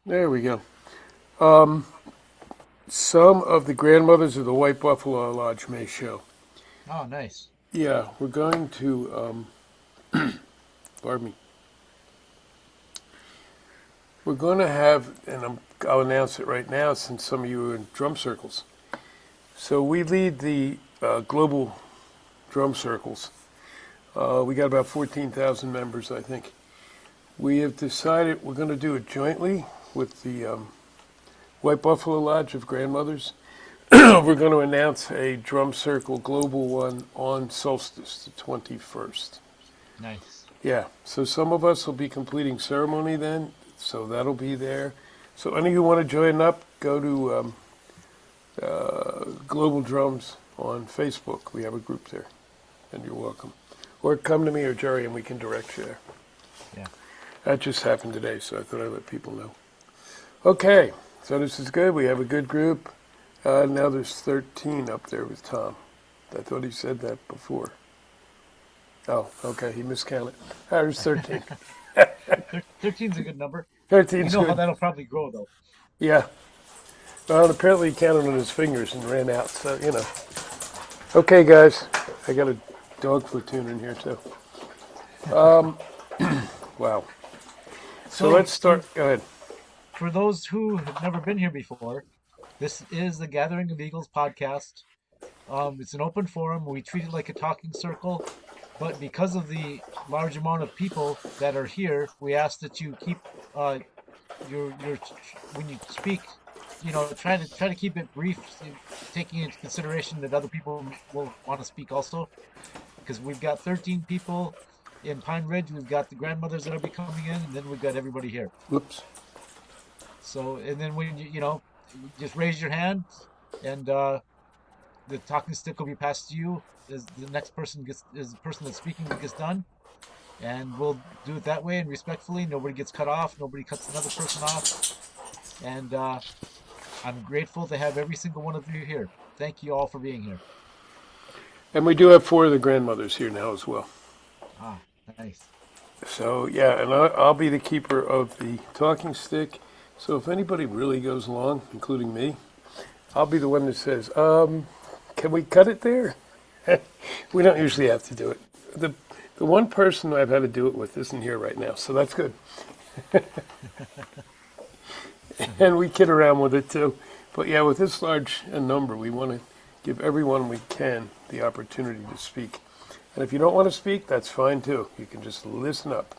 There we go. Um, some of the grandmothers of the White Buffalo Lodge may show. Oh, nice. Yeah, we're going to, pardon me, we're going to have, and I'll announce it right now since some of you are in drum circles. So we lead the global drum circles. We got about 14,000 members, I think. We have decided we're going to do it jointly with the White Buffalo Lodge of Grandmothers. We're going to announce a drum circle global one on Solstice, the 21st. Nice. Yeah, so some of us will be completing ceremony then, so that'll be there. So any of you want to join up, go to Global Drums on Facebook. We have a group there, and you're welcome. Or come to me or Jerry, and we can direct you there. Yeah. That just happened today, so I thought I'd let people know. Okay, so this is good. We have a good group. Now there's 13 up there with Tom. I thought he said that before. Oh, okay, he miscounted. There's 13. 13's a good number. You 13's know how good. that'll probably grow, though. Yeah. Well, apparently he counted on his fingers and ran out, so, you know. Okay, guys. I got a dog platoon in here, too. Wow. So So, let's start. Go ahead. for those who have never been here before, this is the Gathering of Eagles podcast. It's an open forum. We treat it like a talking circle, but because of the large amount of people that are here, we ask that you keep your when you speak, try to keep it brief, taking into consideration that other people will want to speak also. Because we've got 13 people in Pine Ridge, we've got the grandmothers that'll be coming in, and then we've got everybody here. Whoops. So, and then when just raise your hand, and the talking stick will be passed to you as the person that's speaking gets done, and we'll do it that way and respectfully. Nobody gets cut off. Nobody cuts another person off. And I'm grateful to have every single one of you here. Thank you all for being here. And we do have four of the grandmothers here now as well. Ah, nice. So, yeah, and I'll be the keeper of the talking stick. So if anybody really goes along, including me, I'll be the one that says, can we cut it there? We don't usually have to do it. The one person I've had to do it with isn't here right now, so that's good. And we kid around with it too. But yeah, with this large a number, we want to give everyone we can the opportunity to speak. And if you don't want to speak, that's fine too. You can just listen up.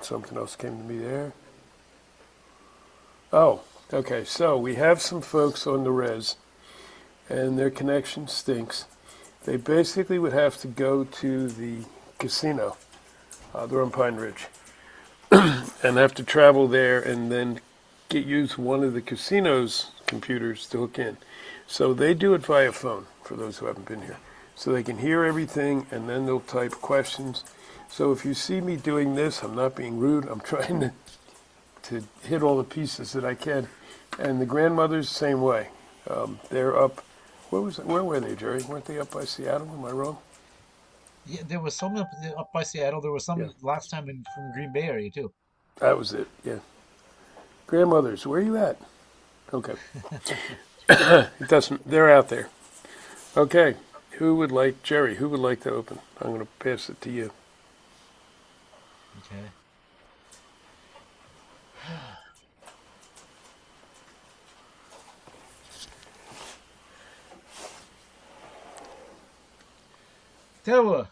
Something else came to me there. Oh, okay. So we have some folks on the res, and their connection stinks. They basically would have to go to the casino. They're on Pine Ridge, and have to travel there and then use one of the casino's computers to hook in. So they do it via phone, for those who haven't been here. So they can hear everything, and then they'll type questions. So if you see me doing this, I'm not being rude. I'm trying to hit all the pieces that I can. And the grandmothers, same way. They're up. Where were they, Jerry? Weren't they up by Seattle? Am I wrong? Yeah, there was some up by Seattle. There was Yeah, some last time from Green Bay area too. that was it. Yeah. Grandmothers, where are you at? Okay. It doesn't. They're out there. Okay. Jerry? Who would like to open? I'm going to pass it to you. Okay. Tewa,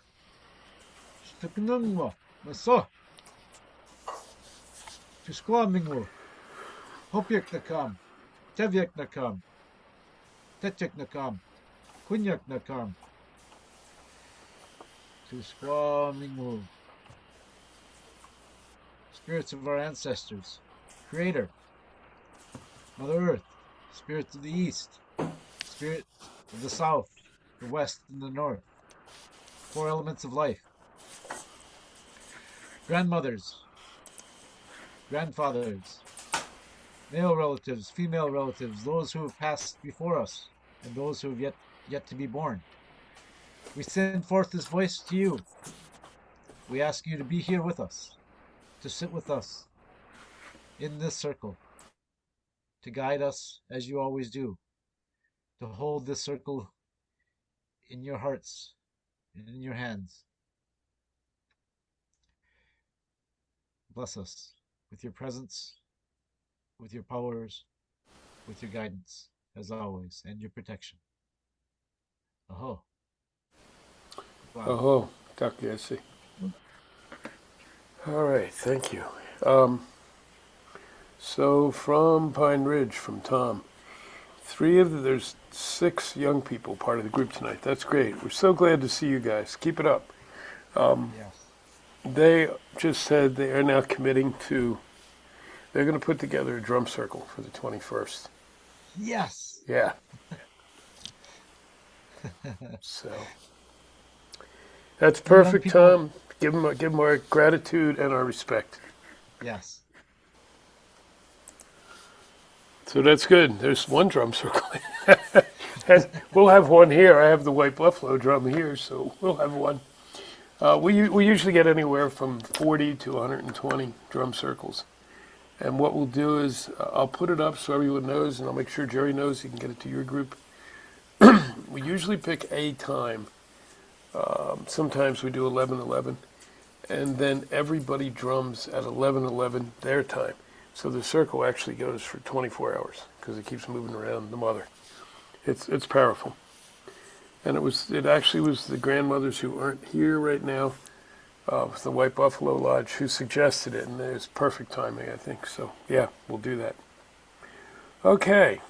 staknungwa, maso, tusklamingwo, hopyak nakam, tevyak nakam, tetyak nakam, kunyak nakam, tusklamingwo. Spirits of our ancestors, Creator, Mother Earth, Spirits of the East, Spirit of the South, the West, and the North, four elements of life, grandmothers, grandfathers, male relatives, female relatives, those who have passed before us, and those who have yet to be born. We send forth this voice to you. We ask you to be here with us, to sit with us, in this circle to guide us as you always do, to hold this circle in your hearts and in your hands. Bless us with your presence, with your powers, with your guidance, as always, and your protection. Aho. Wow. Oh, Dr. Yessi. All right, thank you. Um, so from Pine Ridge, from Tom, there's 6 young people part of the group tonight. That's great. We're so glad to see you guys. Keep it up. Yes. They just said they are now committing to, they're going to put together a drum circle for the 21st. Yes. Yeah. So that's perfect, people- Tom. Give them our gratitude and our respect. Yes. So that's good. There's one drum circle. And we'll have one here. I have the White Buffalo drum here, so we'll have one. We usually get anywhere from 40 to 120 drum circles. And what we'll do is I'll put it up so everyone knows, and I'll make sure Jerry knows you can get it to your group. We usually pick a time. Sometimes we do 11:11, and then everybody drums at 11:11 their time. So the circle actually goes for 24 hours because it keeps moving around the mother. It's powerful. And it actually was the grandmothers who aren't here right now, with the White Buffalo Lodge, who suggested it, and it's perfect timing, I think. So yeah, we'll do that. Okay,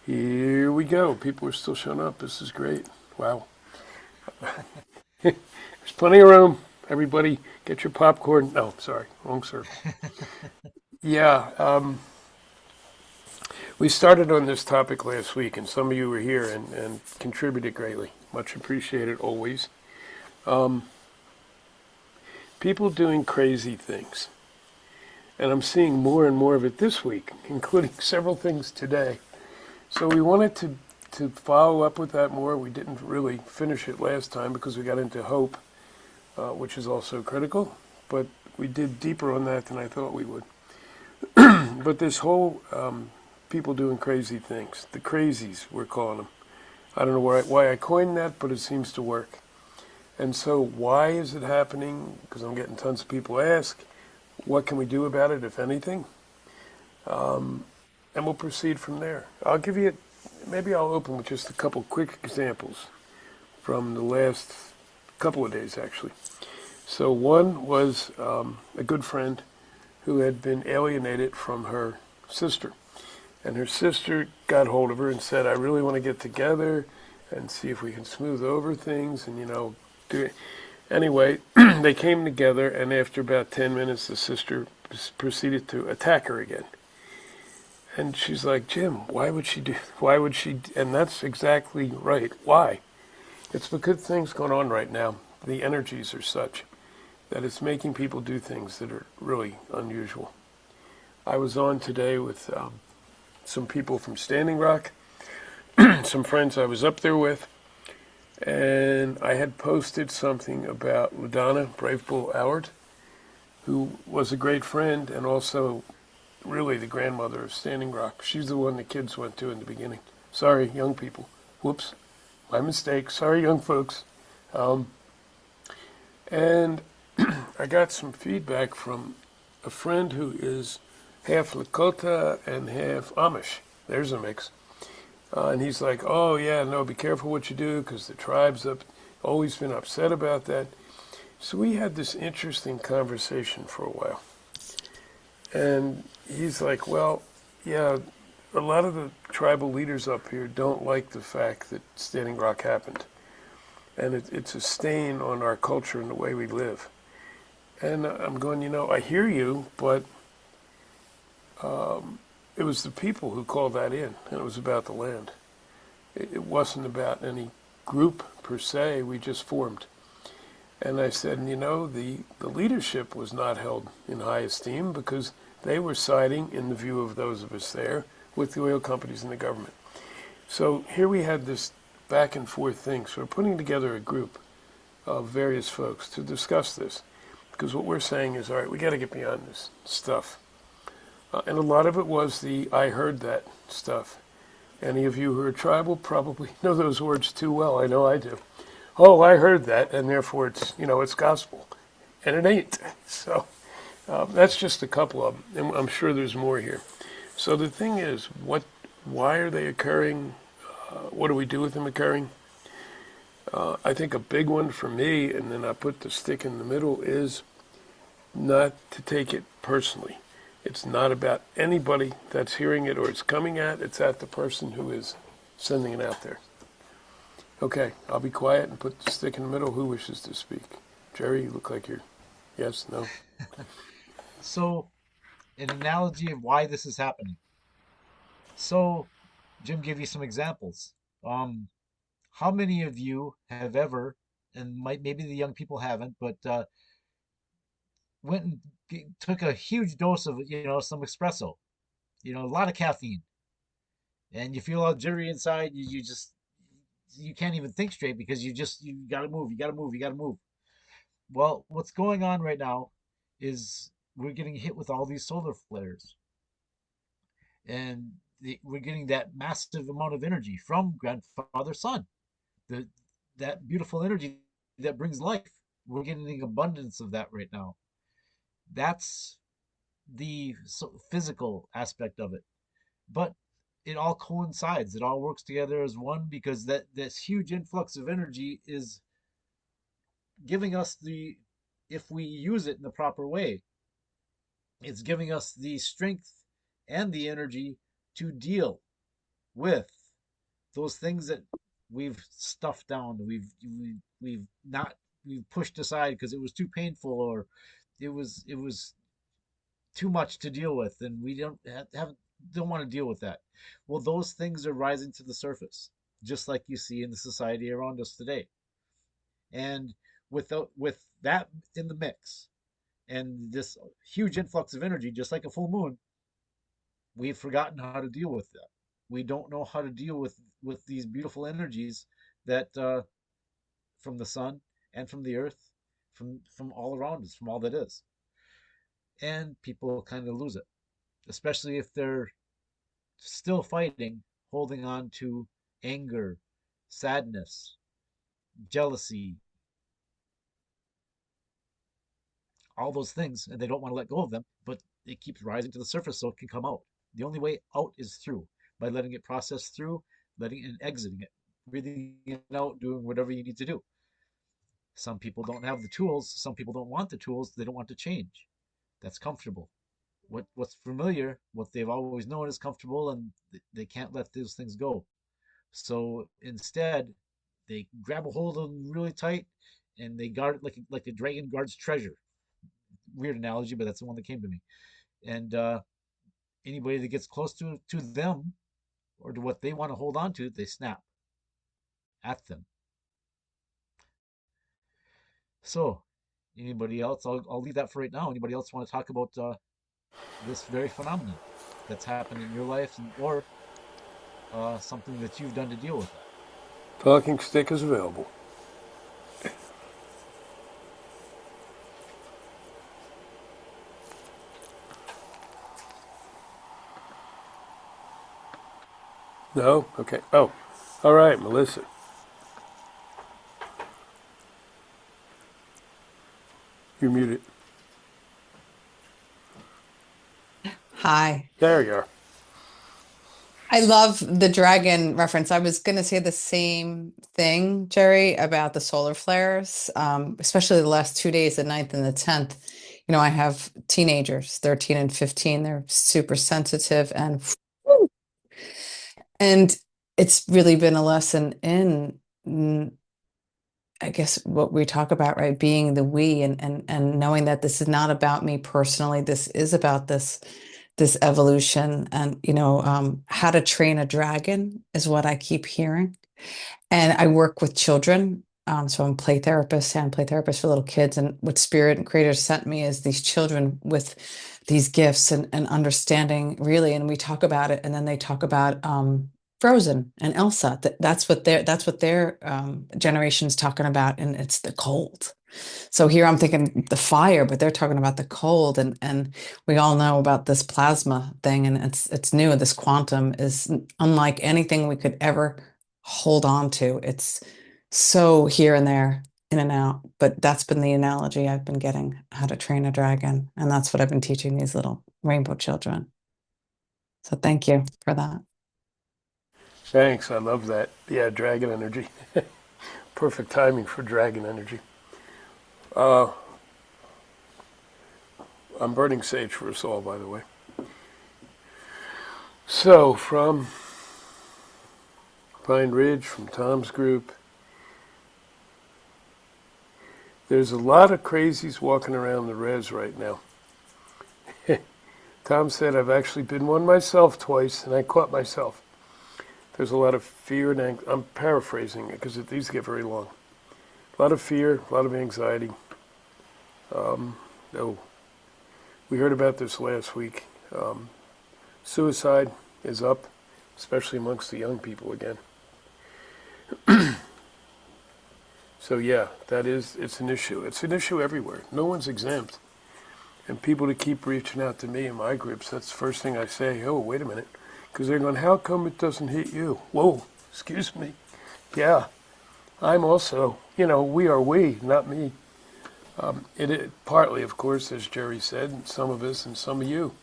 here we go. People are still showing up. This is great. Wow. There's plenty of room. Everybody, get your popcorn. No, sorry, wrong circle. Yeah, we started on this topic last week, and some of you were here and contributed greatly. Much appreciated, always. People doing crazy things. And I'm seeing more and more of it this week, including several things today. So we wanted to follow up with that more. We didn't really finish it last time because we got into hope, which is also critical. But we did deeper on that than I thought we would. But this whole people doing crazy things, the crazies, we're calling them. I don't know why I coined that, but it seems to work. And so why is it happening? Because I'm getting tons of people ask, what can we do about it, if anything? And we'll proceed from there. Maybe I'll open with just a couple quick examples from the last couple of days, actually. So one was a good friend who had been alienated from her sister. And her sister got hold of her and said, I really want to get together and see if we can smooth over things and, do it. Anyway, they came together, and after about 10 minutes, the sister proceeded to attack her again. And she's like, Jim, why would she? And that's exactly right. Why? It's because things going on right now. The energies are such that it's making people do things that are really unusual. I was on today with some people from Standing Rock, some friends I was up there with, and I had posted something about LaDonna Brave Bull Howard, who was a great friend and also really the grandmother of Standing Rock. She's the one the kids went to in the beginning. Sorry, young people. Whoops, my mistake. Sorry, young folks. And I got some feedback from a friend who is half Lakota and half Amish. There's a mix. And he's like, oh, yeah, no, be careful what you do because the tribe's always been upset about that. So we had this interesting conversation for a while. And he's like, well, yeah, a lot of the tribal leaders up here don't like the fact that Standing Rock happened. And it's a stain on our culture and the way we live. And I'm going, I hear you, but it was the people who called that in, and it was about the land. It wasn't about any group per se, we just formed. And I said, the leadership was not held in high esteem because they were siding, in the view of those of us there, with the oil companies and the government. So here we had this back and forth thing. So we're putting together a group of various folks to discuss this. Because what we're saying is, all right, we got to get beyond this stuff. And a lot of it was the I heard that stuff. Any of you who are tribal probably know those words too well. I know I do. Oh, I heard that, and therefore it's gospel. And it ain't. So that's just a couple of them. And I'm sure there's more here. So the thing is, why are they occurring? What do we do with them occurring? I think a big one for me, and then I put the stick in the middle, is not to take it personally. It's not about anybody that's hearing it or it's coming at. It's at the person who is sending it out there. Okay, I'll be quiet and put the stick in the middle. Who wishes to speak? Jerry, you look like you're yes, no. So, an analogy of why this is happening. So, Jim gave you some examples. Um, how many of you have ever, and maybe the young people haven't, but went and took a huge dose of, some espresso, a lot of caffeine, and you feel all jittery inside. You can't even think straight because you gotta move, you gotta move, you gotta move. Well, what's going on right now is we're getting hit with all these solar flares, and we're getting that massive amount of energy from grandfather sun, the that beautiful energy that brings life. We're getting an abundance of that right now. That's the physical aspect of it, but it all coincides. It all works together as one because that this huge influx of energy is giving us the, if we use it in the proper way, it's giving us the strength and the energy to deal with those things that we've stuffed down, we've not we've pushed aside because it was too painful, or it was too much to deal with, and we don't want to deal with that. Well, those things are rising to the surface, just like you see in the society around us today. And with that in the mix, and this huge influx of energy, just like a full moon, we've forgotten how to deal with that. We don't know how to deal with these beautiful energies that from the sun and from the earth, from all around us, from all that is. And people kind of lose it, especially if they're still fighting, holding on to anger, sadness, jealousy, all those things, and they don't want to let go of them, but it keeps rising to the surface so it can come out. The only way out is through, by letting it process through, letting it and exiting it, breathing it out, doing whatever you need to do. Some people don't have the tools. Some people don't want the tools. They don't want to change. That's comfortable. What's familiar, what they've always known is comfortable, and they can't let those things go. So instead, they grab a hold of them really tight, and they guard it like a dragon guards treasure. Weird analogy, but that's the one that came to me. And anybody that gets close to them or to what they want to hold on to, they snap at them. So, anybody else? I'll leave that for right now. Anybody else want to talk about this very phenomenon that's happened in your life, or something that you've done to deal with that? Talking stick is available. No? Okay. Oh, all right, Melissa. You're muted. Hi. There you are. I love the dragon reference. I was going to say the same thing, Jerry, about the solar flares, especially the last 2 days, the 9th and the 10th. I have teenagers, 13 and 15. They're super sensitive and it's really been a lesson in, I guess, what we talk about, right? Being the we, and knowing that this is not about me personally. This is about this evolution, and how to train a dragon is what I keep hearing. And I work with children, so I'm play therapist and play therapist for little kids. And what Spirit and Creators sent me is these children with these gifts and understanding, really. And we talk about it, and then they talk about Frozen and Elsa. That's what their generation's talking about, and it's the cold. So here I'm thinking the fire, but they're talking about the cold, and we all know about this plasma thing, and it's new. This quantum is unlike anything we could ever hold on to. It's so here and there, in and out. But that's been the analogy I've been getting, how to train a dragon, and that's what I've been teaching these little rainbow children. So thank you for that. Thanks, I love that. Yeah, dragon energy. Perfect timing for dragon energy. Uh, I'm burning sage for us all, by the way. So, from Pine Ridge, from Tom's group, there's a lot of crazies walking around the res right now. Tom said, I've actually been one myself twice, and I caught myself. There's a lot of fear and I'm paraphrasing it because these get very long. A lot of fear, a lot of anxiety. Oh, we heard about this last week. Suicide is up, especially amongst the young people again. So yeah, it's an issue. It's an issue everywhere. No one's exempt. And people to keep reaching out to me in my groups, that's the first thing I say, oh, wait a minute. Because they're going, how come it doesn't hit you? Whoa, excuse me. Yeah, I'm also, we, not me. It partly, of course, as Jerry said, some of us and some of you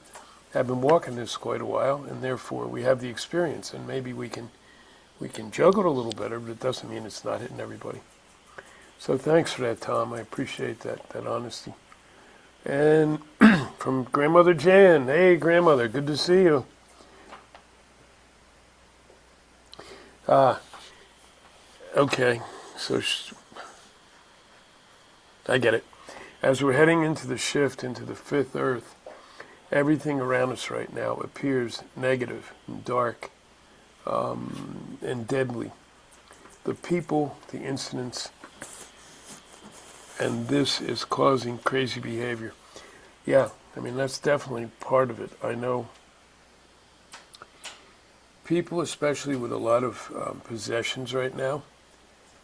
have been walking this quite a while, and therefore we have the experience, and maybe we can juggle it a little better, but it doesn't mean it's not hitting everybody. So thanks for that, Tom. I appreciate that honesty. And from Grandmother Jan, hey, Grandmother, good to see you. Okay, so I get it. As we're heading into the shift into the fifth earth, everything around us right now appears negative and dark and deadly. The people, the incidents, and this is causing crazy behavior. Yeah, I mean, that's definitely part of it. I know people, especially with a lot of possessions right now,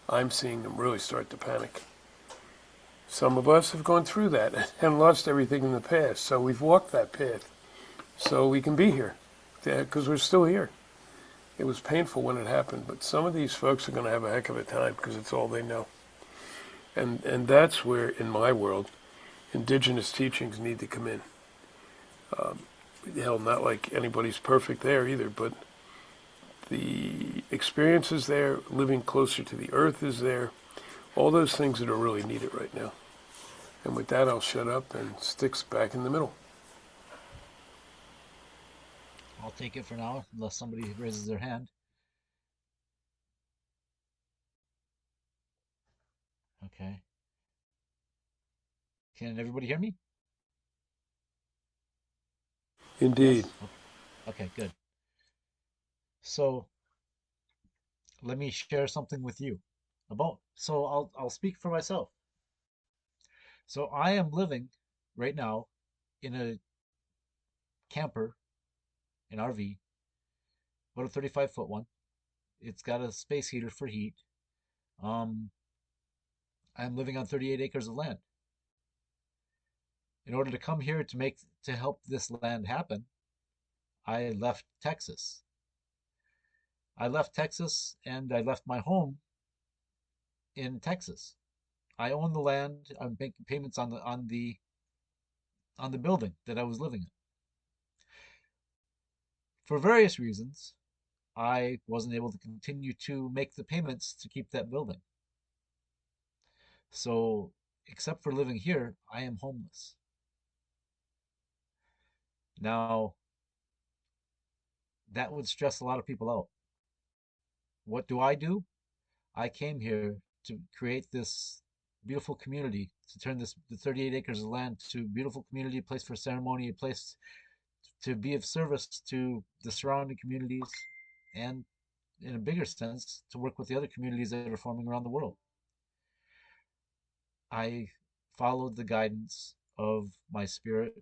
I'm seeing them really start to panic. Some of us have gone through that and lost everything in the past, so we've walked that path. So we can be here, because we're still here. It was painful when it happened, but some of these folks are going to have a heck of a time because it's all they know. And that's where, in my world, indigenous teachings need to come in. Hell, not like anybody's perfect there either, but the experience is there, living closer to the earth is there, all those things that are really needed right now. And with that, I'll shut up and Sticks back in the middle. I'll take it for now, unless somebody raises their hand. Okay. Can everybody hear me? Indeed. Yes? Okay, good. So let me share something with you so I'll speak for myself. So I am living right now in a camper, an RV, about a 35-foot one. It's got a space heater for heat. Um, I'm living on 38 acres of land. In order to come here to help this land happen, I left Texas. I left Texas and I left my home in Texas. I own the land. I'm making payments on the building that I was living in. For various reasons, I wasn't able to continue to make the payments to keep that building. So, except for living here, I am homeless. Now, that would stress a lot of people out. What do? I came here to create this beautiful community, to turn the 38 acres of land to a beautiful community, a place for ceremony, a place to be of service to the surrounding communities, and in a bigger sense, to work with the other communities that are forming around the world. I followed the guidance of my spirit.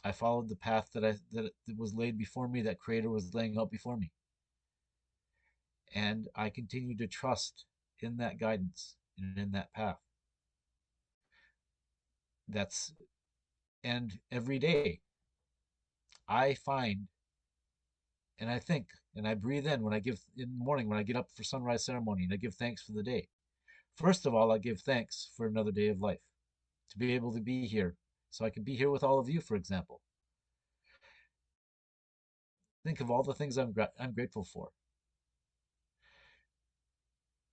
I followed the path that was laid before me, that Creator was laying out before me. And I continue to trust in that guidance and in that path. That's and every day I find and I think and I breathe in when I give in the morning when I get up for sunrise ceremony and I give thanks for the day. First of all, I give thanks for another day of life, to be able to be here, so I can be here with all of you, for example. Think of all the things I'm grateful for,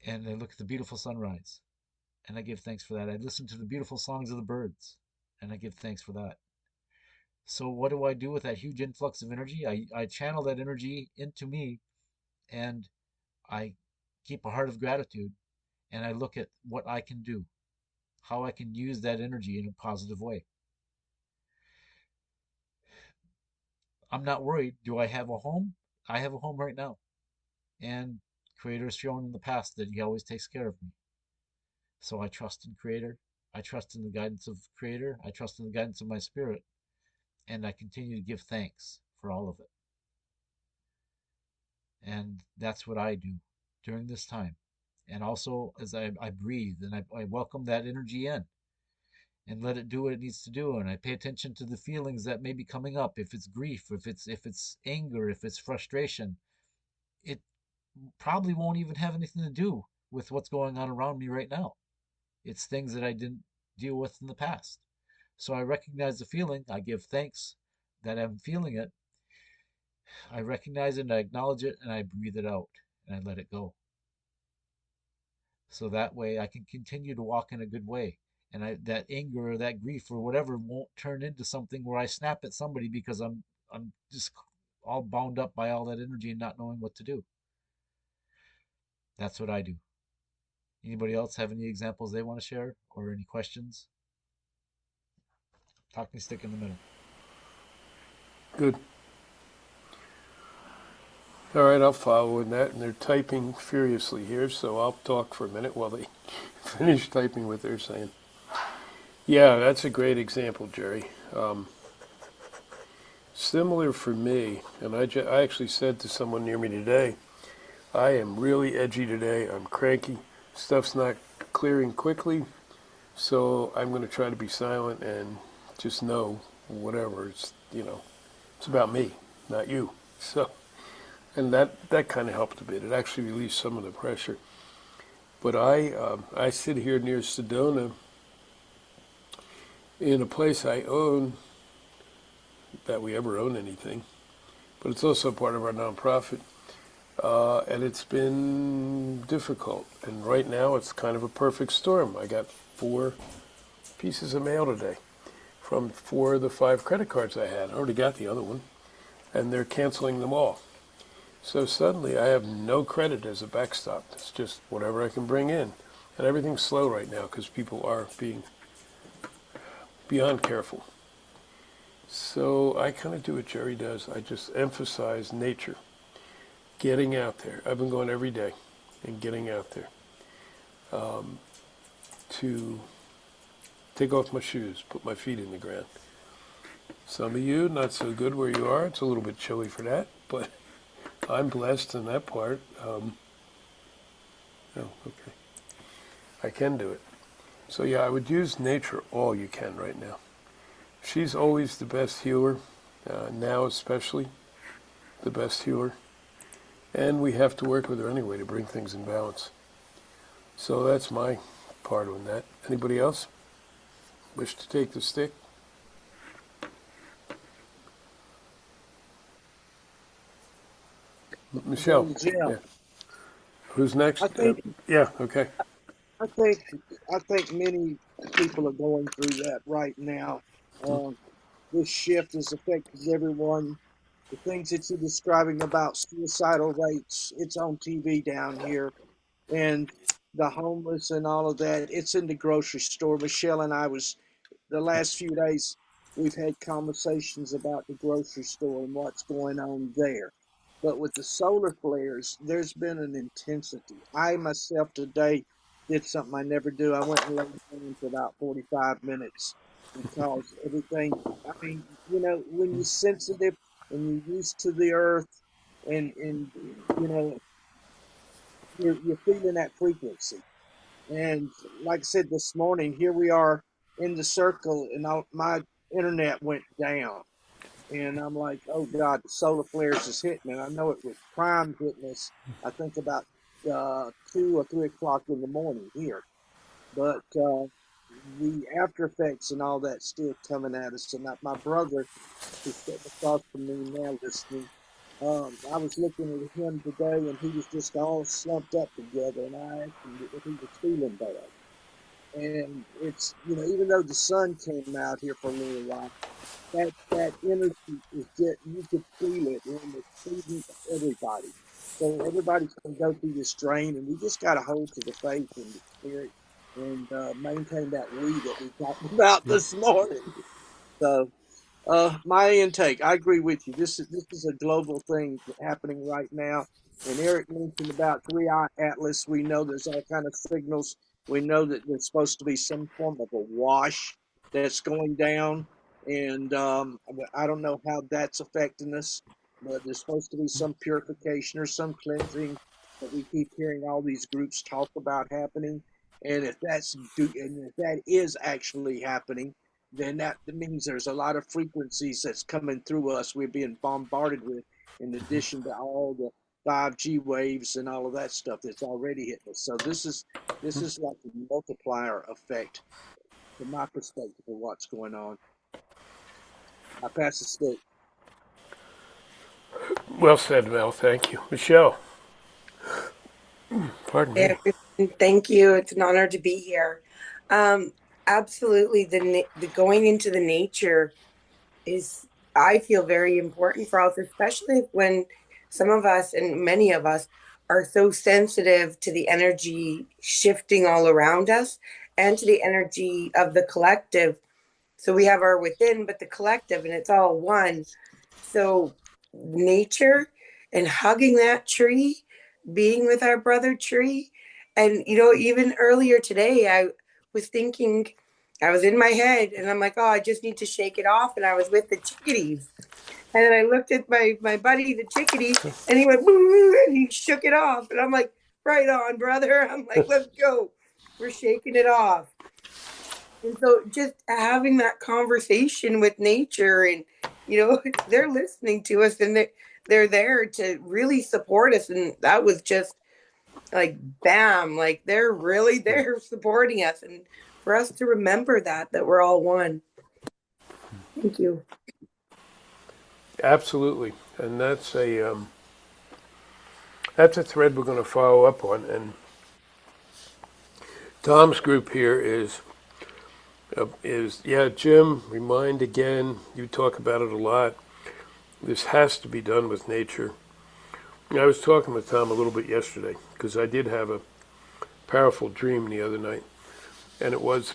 and I look at the beautiful sunrise, and I give thanks for that. I listen to the beautiful songs of the birds, and I give thanks for that. So what do I do with that huge influx of energy? I channel that energy into me, and I keep a heart of gratitude, and I look at what I can do, how I can use that energy in a positive way. I'm not worried. Do I have a home? I have a home right now. And Creator has shown in the past that He always takes care of me. So I trust in Creator. I trust in the guidance of Creator. I trust in the guidance of my spirit. And I continue to give thanks for all of it. And that's what I do during this time. And also as I breathe and I welcome that energy in and let it do what it needs to do. And I pay attention to the feelings that may be coming up. If it's grief, if it's anger, if it's frustration, it probably won't even have anything to do with what's going on around me right now. It's things that I didn't deal with in the past. So I recognize the feeling. I give thanks that I'm feeling it. I recognize it and I acknowledge it and I breathe it out and I let it go. So that way I can continue to walk in a good way. And that anger or that grief or whatever won't turn into something where I snap at somebody because I'm just all bound up by all that energy and not knowing what to do. That's what I do. Anybody else have any examples they want to share or any questions? Talking stick in the middle. Good. All right, I'll follow in that. And they're typing furiously here, so I'll talk for a minute while they finish typing what they're saying. Yeah, that's a great example, Jerry. Similar for me, and I actually said to someone near me today, I am really edgy today. I'm cranky. Stuff's not clearing quickly, so I'm going to try to be silent and just know whatever. It's about me, not you. So, and that kind of helped a bit. It actually released some of the pressure. But I sit here near Sedona in a place I own, that we ever own anything, but it's also part of our nonprofit. And it's been difficult. And right now it's kind of a perfect storm. I got 4 pieces of mail today from 4 of the 5 credit cards I had. I already got the other one, and they're canceling them all. So suddenly I have no credit as a backstop. It's just whatever I can bring in. And everything's slow right now because people are being beyond careful. So I kind of do what Jerry does. I just emphasize nature, getting out there. I've been going every day and getting out there to take off my shoes, put my feet in the ground. Some of you, not so good where you are. It's a little bit chilly for that, but I'm blessed in that part. Oh, okay. I can do it. So yeah, I would use nature all you can right now. She's always the best healer, now especially the best healer. And we have to work with her anyway to bring things in balance. So that's my part on that. Anybody else wish to take the stick? Michelle. Yeah, Yeah. Who's next? I think Yeah, okay. I think I think many people are going through that right now. Um, this shift has affected everyone. The things that you're describing about suicidal rates, it's on TV down here, and the homeless and all of that. It's in the grocery store. Michelle and I was the last few days, we've had conversations about the grocery store and what's going on there. But with the solar flares, there's been an intensity. I myself today did something I never do. I went and laid down for about 45 minutes because everything, I mean, when you're sensitive and you're used to the earth and you know, you're feeling that frequency. And like I said this morning, here we are. in the circle, and my internet went down. And I'm like, oh God, the solar flares is hitting. And I know it was prime hitting us, I think about 2 or 3 o'clock in the morning here. But the after effects and all that still coming at us. And my brother, who's sitting across from me now listening, I was looking at him today and he was just all slumped up together. And I asked him if he was feeling bad. And it's, even though the sun came out here for a little while, that energy is just, you could feel it, and it's feeding everybody. So everybody's going to go through this drain, and we just got to hold to the faith and the spirit and maintain that we that we talked about this morning. So my intake, I agree with you. This is a global thing happening right now. And Eric mentioned about Three Eye Atlas. We know there's all kind of signals. We know that there's supposed to be some form of a wash that's going down, and I don't know how that's affecting us, but there's supposed to be some purification or some cleansing that we keep hearing all these groups talk about happening. And if that is actually happening, then that means there's a lot of frequencies that's coming through us we're being bombarded with, in addition to all the 5G waves and all of that stuff that's already hitting us. So this is like a multiplier effect from my perspective of what's going on. I pass the stick. Well said, Mel. Thank you. Michelle, pardon me. Thank you. It's an honor to be here. Um, Absolutely, the going into the nature is, I feel, very important for us, especially when some of us and many of us are so sensitive to the energy shifting all around us and to the energy of the collective. So we have our within, but the collective, and it's all one. So nature and hugging that tree, being with our brother tree. And, even earlier today, I was thinking, I was in my head and I'm like, oh, I just need to shake it off. And I was with the chickadees. And then I looked at my buddy, the chickadee, and he went, boo, and he shook it off. And I'm like, right on, brother. I'm like, let's go. We're shaking it off. And so just having that conversation with nature, and, they're listening to us, and they're there to really support us. And that was just like, bam, like they're really there supporting us. And for us to remember that we're all one. Thank you. Absolutely, and that's a thread we're going to follow up on. And Tom's group here is Jim. Remind again. You talk about it a lot. This has to be done with nature. I was talking with Tom a little bit yesterday because I did have a powerful dream the other night, and it was,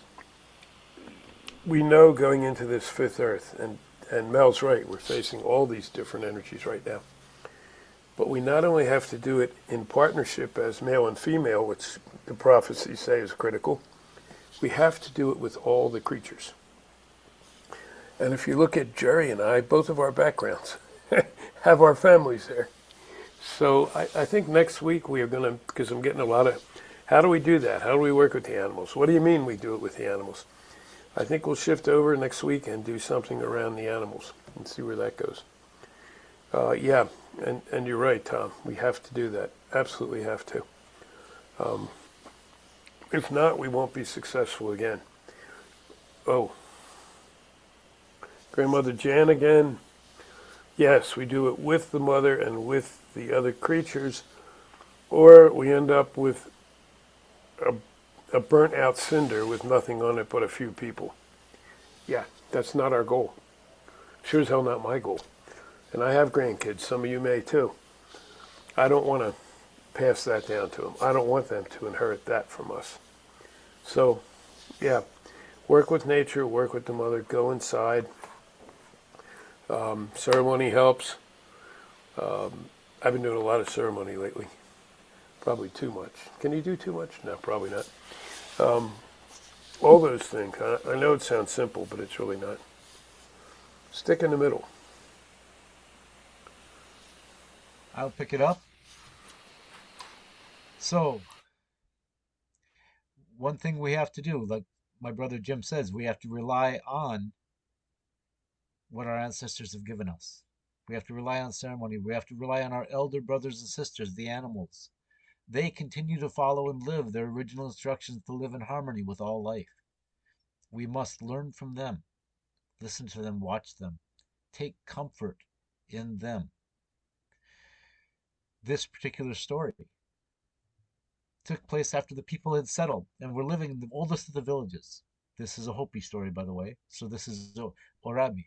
we know going into this fifth Earth, and Mel's right, we're facing all these different energies right now. But we not only have to do it in partnership as male and female, which the prophecies say is critical, we have to do it with all the creatures. And if you look at Jerry and I, both of our backgrounds have our families there. So I think next week we are going to, because I'm getting a lot of, how do we do that? How do we work with the animals? What do you mean we do it with the animals? I think we'll shift over next week and do something around the animals and see where that goes. And you're right, Tom. We have to do that. Absolutely have to. If not, we won't be successful again. Oh, Grandmother Jan again. Yes, we do it with the mother and with the other creatures, or we end up with a burnt out cinder with nothing on it but a few people. Yeah, that's not our goal. Sure as hell not my goal. And I have grandkids, some of you may too. I don't want to pass that down to them. I don't want them to inherit that from us. So, yeah, work with nature, work with the mother, go inside. Ceremony helps. I've been doing a lot of ceremony lately. Probably too much. Can you do too much? No, probably not. All those things. I know it sounds simple, but it's really not. Stick in the middle. I'll pick it up. So, one thing we have to do, like my brother Jim says, we have to rely on what our ancestors have given us. We have to rely on ceremony. We have to rely on our elder brothers and sisters, the animals. They continue to follow and live their original instructions to live in harmony with all life. We must learn from them, listen to them, watch them, take comfort in them. This particular story took place after the people had settled and were living in the oldest of the villages. This is a Hopi story, by the way, so this is Orabi.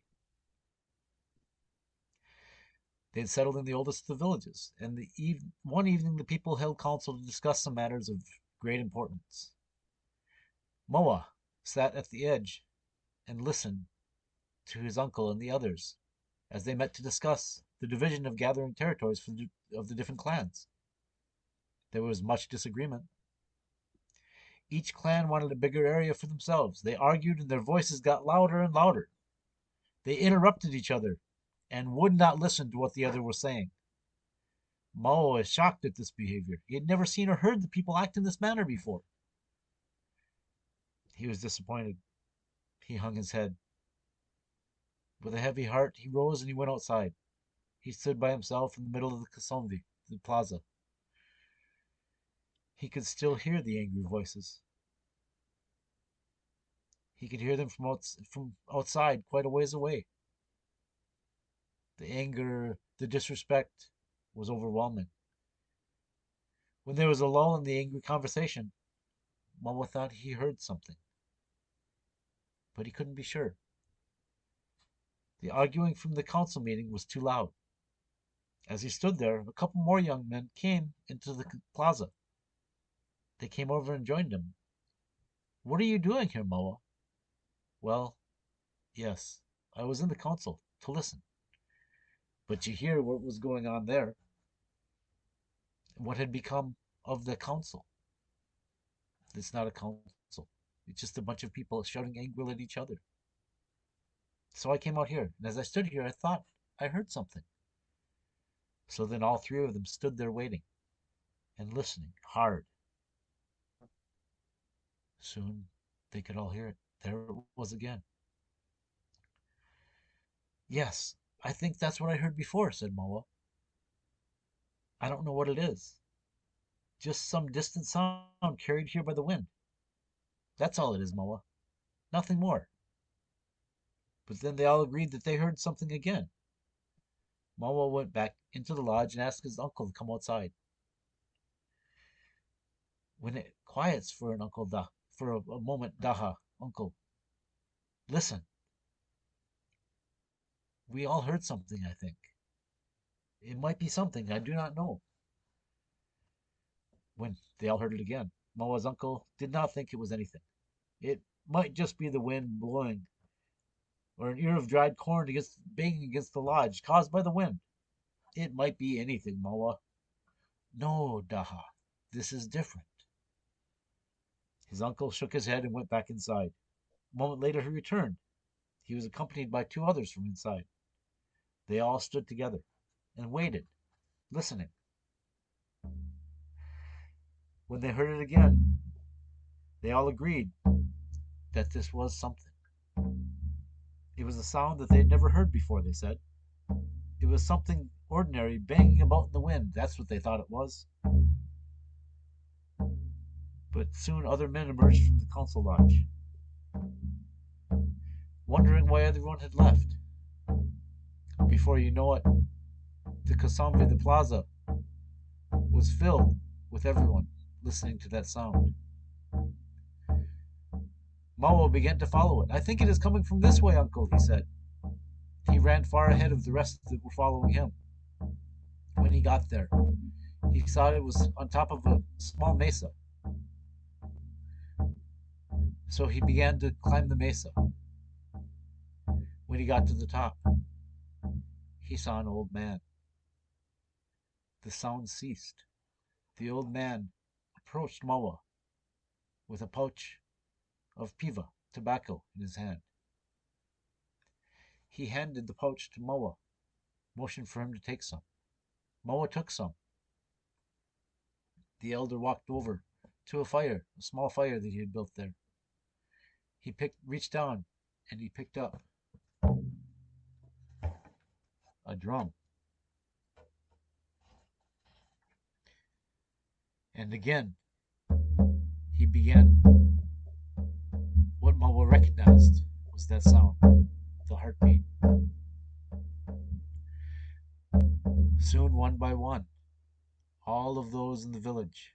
They had settled in the oldest of the villages, and one evening the people held council to discuss some matters of great importance. Moa sat at the edge and listened to his uncle and the others as they met to discuss the division of gathering territories of the different clans. There was much disagreement. Each clan wanted a bigger area for themselves. They argued and their voices got louder and louder. They interrupted each other and would not listen to what the other was saying. Mao was shocked at this behavior. He had never seen or heard the people act in this manner before. He was disappointed. He hung his head. With a heavy heart, he rose and he went outside. He stood by himself in the middle of the Kasomvi, the plaza. He could still hear the angry voices. He could hear them from outside, quite a ways away. The anger, the disrespect was overwhelming. When there was a lull in the angry conversation, Mama thought he heard something. But he couldn't be sure. The arguing from the council meeting was too loud. As he stood there, a couple more young men came into the plaza. They came over and joined him. "What are you doing here, Moa?" "Well, yes, I was in the council to listen. But you hear what was going on there. What had become of the council? It's not a council. It's just a bunch of people shouting angrily at each other. So I came out here, and as I stood here, I thought I heard something." So then all three of them stood there waiting and listening hard. Soon they could all hear it. There it was again. "Yes, I think that's what I heard before," said Moa. "I don't know what it is. Just some distant sound carried here by the wind. That's all it is, Moa. Nothing more." But then they all agreed that they heard something again. Moa went back into the lodge and asked his uncle to come outside. "When it quiets for a moment, Daha, uncle, listen. We all heard something, I think. It might be something, I do not know." When they all heard it again, Moa's uncle did not think it was anything. It might just be the wind blowing, or an ear of dried corn banging against the lodge, caused by the wind. It might be anything, Moa. "No, Daha, this is different." His uncle shook his head and went back inside. A moment later he returned. He was accompanied by two others from inside. They all stood together and waited, listening. When they heard it again, they all agreed that this was something. It was a sound that they had never heard before, they said. It was something ordinary banging about in the wind. That's what they thought it was. But soon other men emerged from the council lodge, wondering why everyone had left. Before you know it, the Kasambi, the plaza, was filled with everyone listening to that sound. Mao began to follow it. "I think it is coming from this way, uncle," he said. He ran far ahead of the rest that were following him. When he got there, he saw it was on top of a small mesa. So he began to climb the mesa. When he got to the top, he saw an old man. The sound ceased. The old man approached Moa with a pouch of piva, tobacco, in his hand. He handed the pouch to Moa, motioned for him to take some. Moa took some. The elder walked over to a small fire that he had built there. He reached down and he picked up a drum. And again, he began. What Mawa recognized was that sound, the heartbeat. Soon, one by one, all of those in the village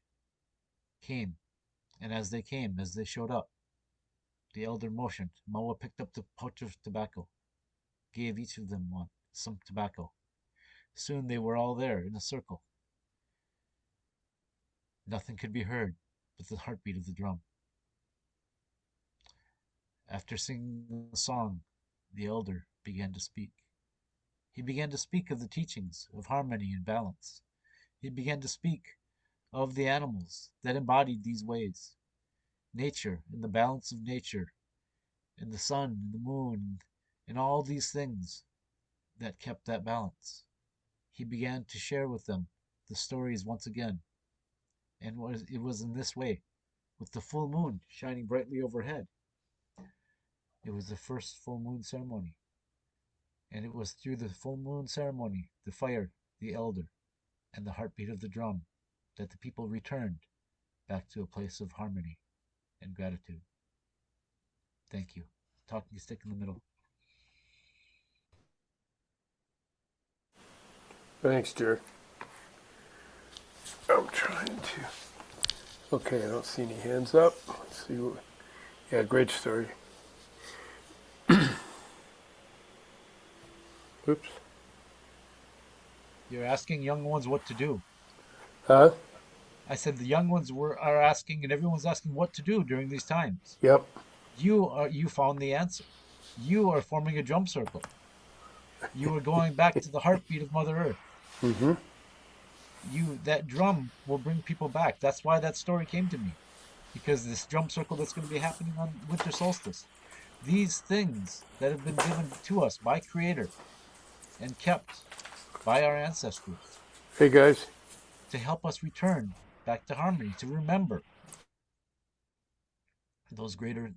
came, and as they came, as they showed up, the elder motioned. Mawa picked up the pouch of tobacco, gave each of them some tobacco. Soon they were all there in a circle. Nothing could be heard but the heartbeat of the drum. After singing the song, the elder began to speak. He began to speak of the teachings of harmony and balance. He began to speak of the animals that embodied these ways, nature and the balance of nature, and the sun and the moon, and all these things that kept that balance. He began to share with them the stories once again. And it was in this way, with the full moon shining brightly overhead. It was the first full moon ceremony. And it was through the full moon ceremony, the fire, the elder, and the heartbeat of the drum, that the people returned back to a place of harmony and gratitude. Thank you. Talking stick in the middle. Thanks, Jerry. I'm trying to. Okay, I don't see any hands up. Let's see what. Yeah, great story. Oops. You're asking young ones what to do. Huh? I said the young ones are asking, and everyone's asking what to do during these times. Yep. You found the answer. You are forming a drum circle. You are going back to the heartbeat of Mother Earth. Mm-hmm. That drum will bring people back. That's why that story came to me, because this drum circle that's going to be happening on winter solstice, these things that have been given to us by Creator and kept by our ancestors, Hey, guys. to help us return back to harmony, to remember those greater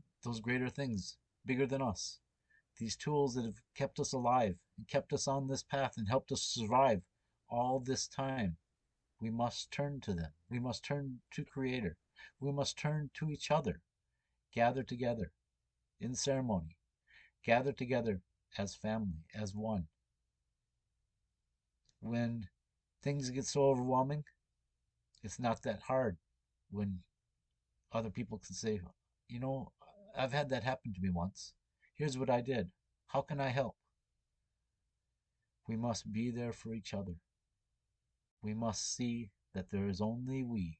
things, bigger than us, these tools that have kept us alive and kept us on this path and helped us survive all this time. We must turn to them. We must turn to Creator. We must turn to each other. Gather together in ceremony. Gather together as family, as one. When things get so overwhelming, it's not that hard when other people can say, you know, I've had that happen to me once. Here's what I did. How can I help? We must be there for each other. We must see that there is only we.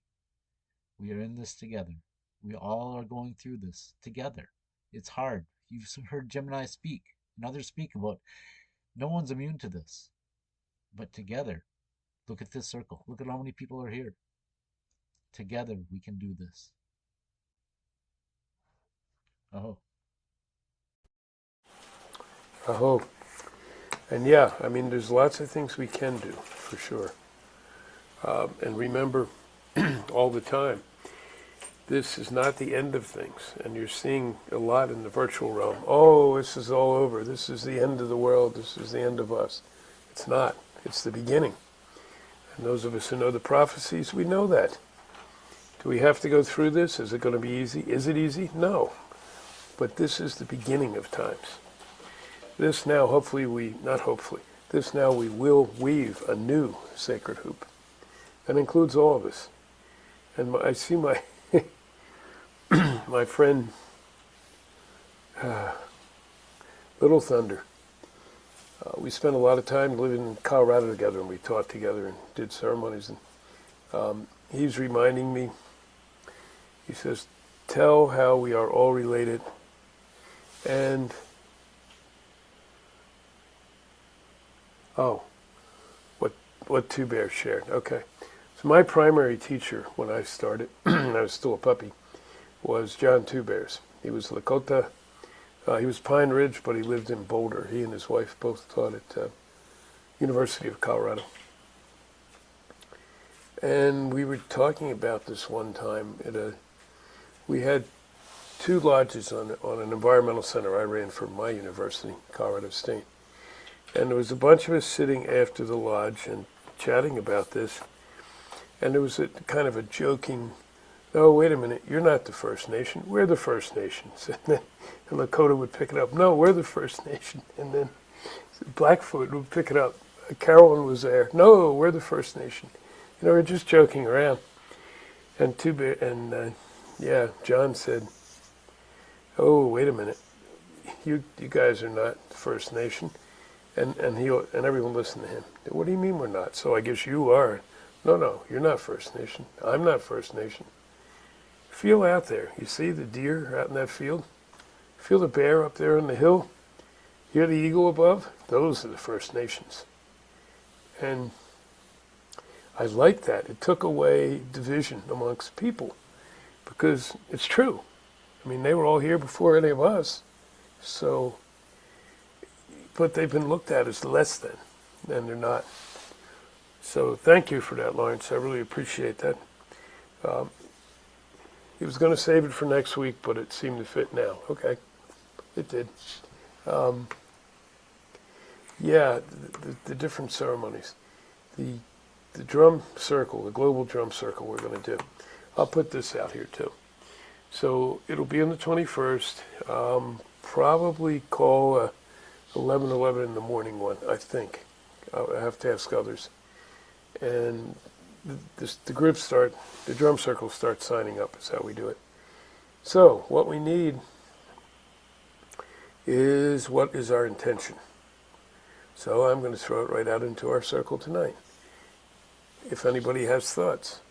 We are in this together. We all are going through this together. It's hard. You've heard Gemini speak and others speak about no one's immune to this. But together, look at this circle. Look at how many people are here. Together, we can do this. Oh. Aho. And yeah, I mean, there's lots of things we can do, for sure. And remember all the time, this is not the end of things. And you're seeing a lot in the virtual realm. Oh, this is all over. This is the end of the world. This is the end of us. It's not. It's the beginning. And those of us who know the prophecies, we know that. Do we have to go through this? Is it going to be easy? Is it easy? No. But this is the beginning of times. This now, this now we will weave a new sacred hoop. That includes all of us. And I see my my friend Little Thunder. We spent a lot of time living in Colorado together, and we taught together and did ceremonies. And he's reminding me, he says, tell how we are all related. And what Two Bears shared. Okay. So my primary teacher when I started, I was still a puppy, was John Two Bears. He was Lakota. He was Pine Ridge, but he lived in Boulder. He and his wife both taught at University of Colorado. And we were talking about this one time we had two lodges on an environmental center I ran for my university, Colorado State. And there was a bunch of us sitting after the lodge and chatting about this. And there was a kind of a joking, oh, wait a minute, you're not the First Nation. We're the First Nations. And Lakota would pick it up. No, we're the First Nation. And then Blackfoot would pick it up. Carolyn was there. No, we're the First Nation. We're just joking around. And yeah, John said, oh, wait a minute. You guys are not the First Nation. And everyone listened to him. What do you mean we're not? So I guess you are. No, you're not First Nation. I'm not First Nation. Feel out there. You see the deer out in that field? Feel the bear up there on the hill? Hear the eagle above? Those are the First Nations. And I like that. It took away division amongst people because it's true. I mean, they were all here before any of us. So, but they've been looked at as less than, and they're not. So thank you for that, Lawrence. I really appreciate that. He was going to save it for next week, but it seemed to fit now. Okay, it did. Yeah, the different ceremonies. The drum circle, the global drum circle we're going to do. I'll put this out here too. So it'll be on the 21st. Probably call 11:11 in the morning one, I think. I have to ask others. And the groups the drum circle starts signing up is how we do it. So what we need is what is our intention. So I'm going to throw it right out into our circle tonight. If anybody has thoughts,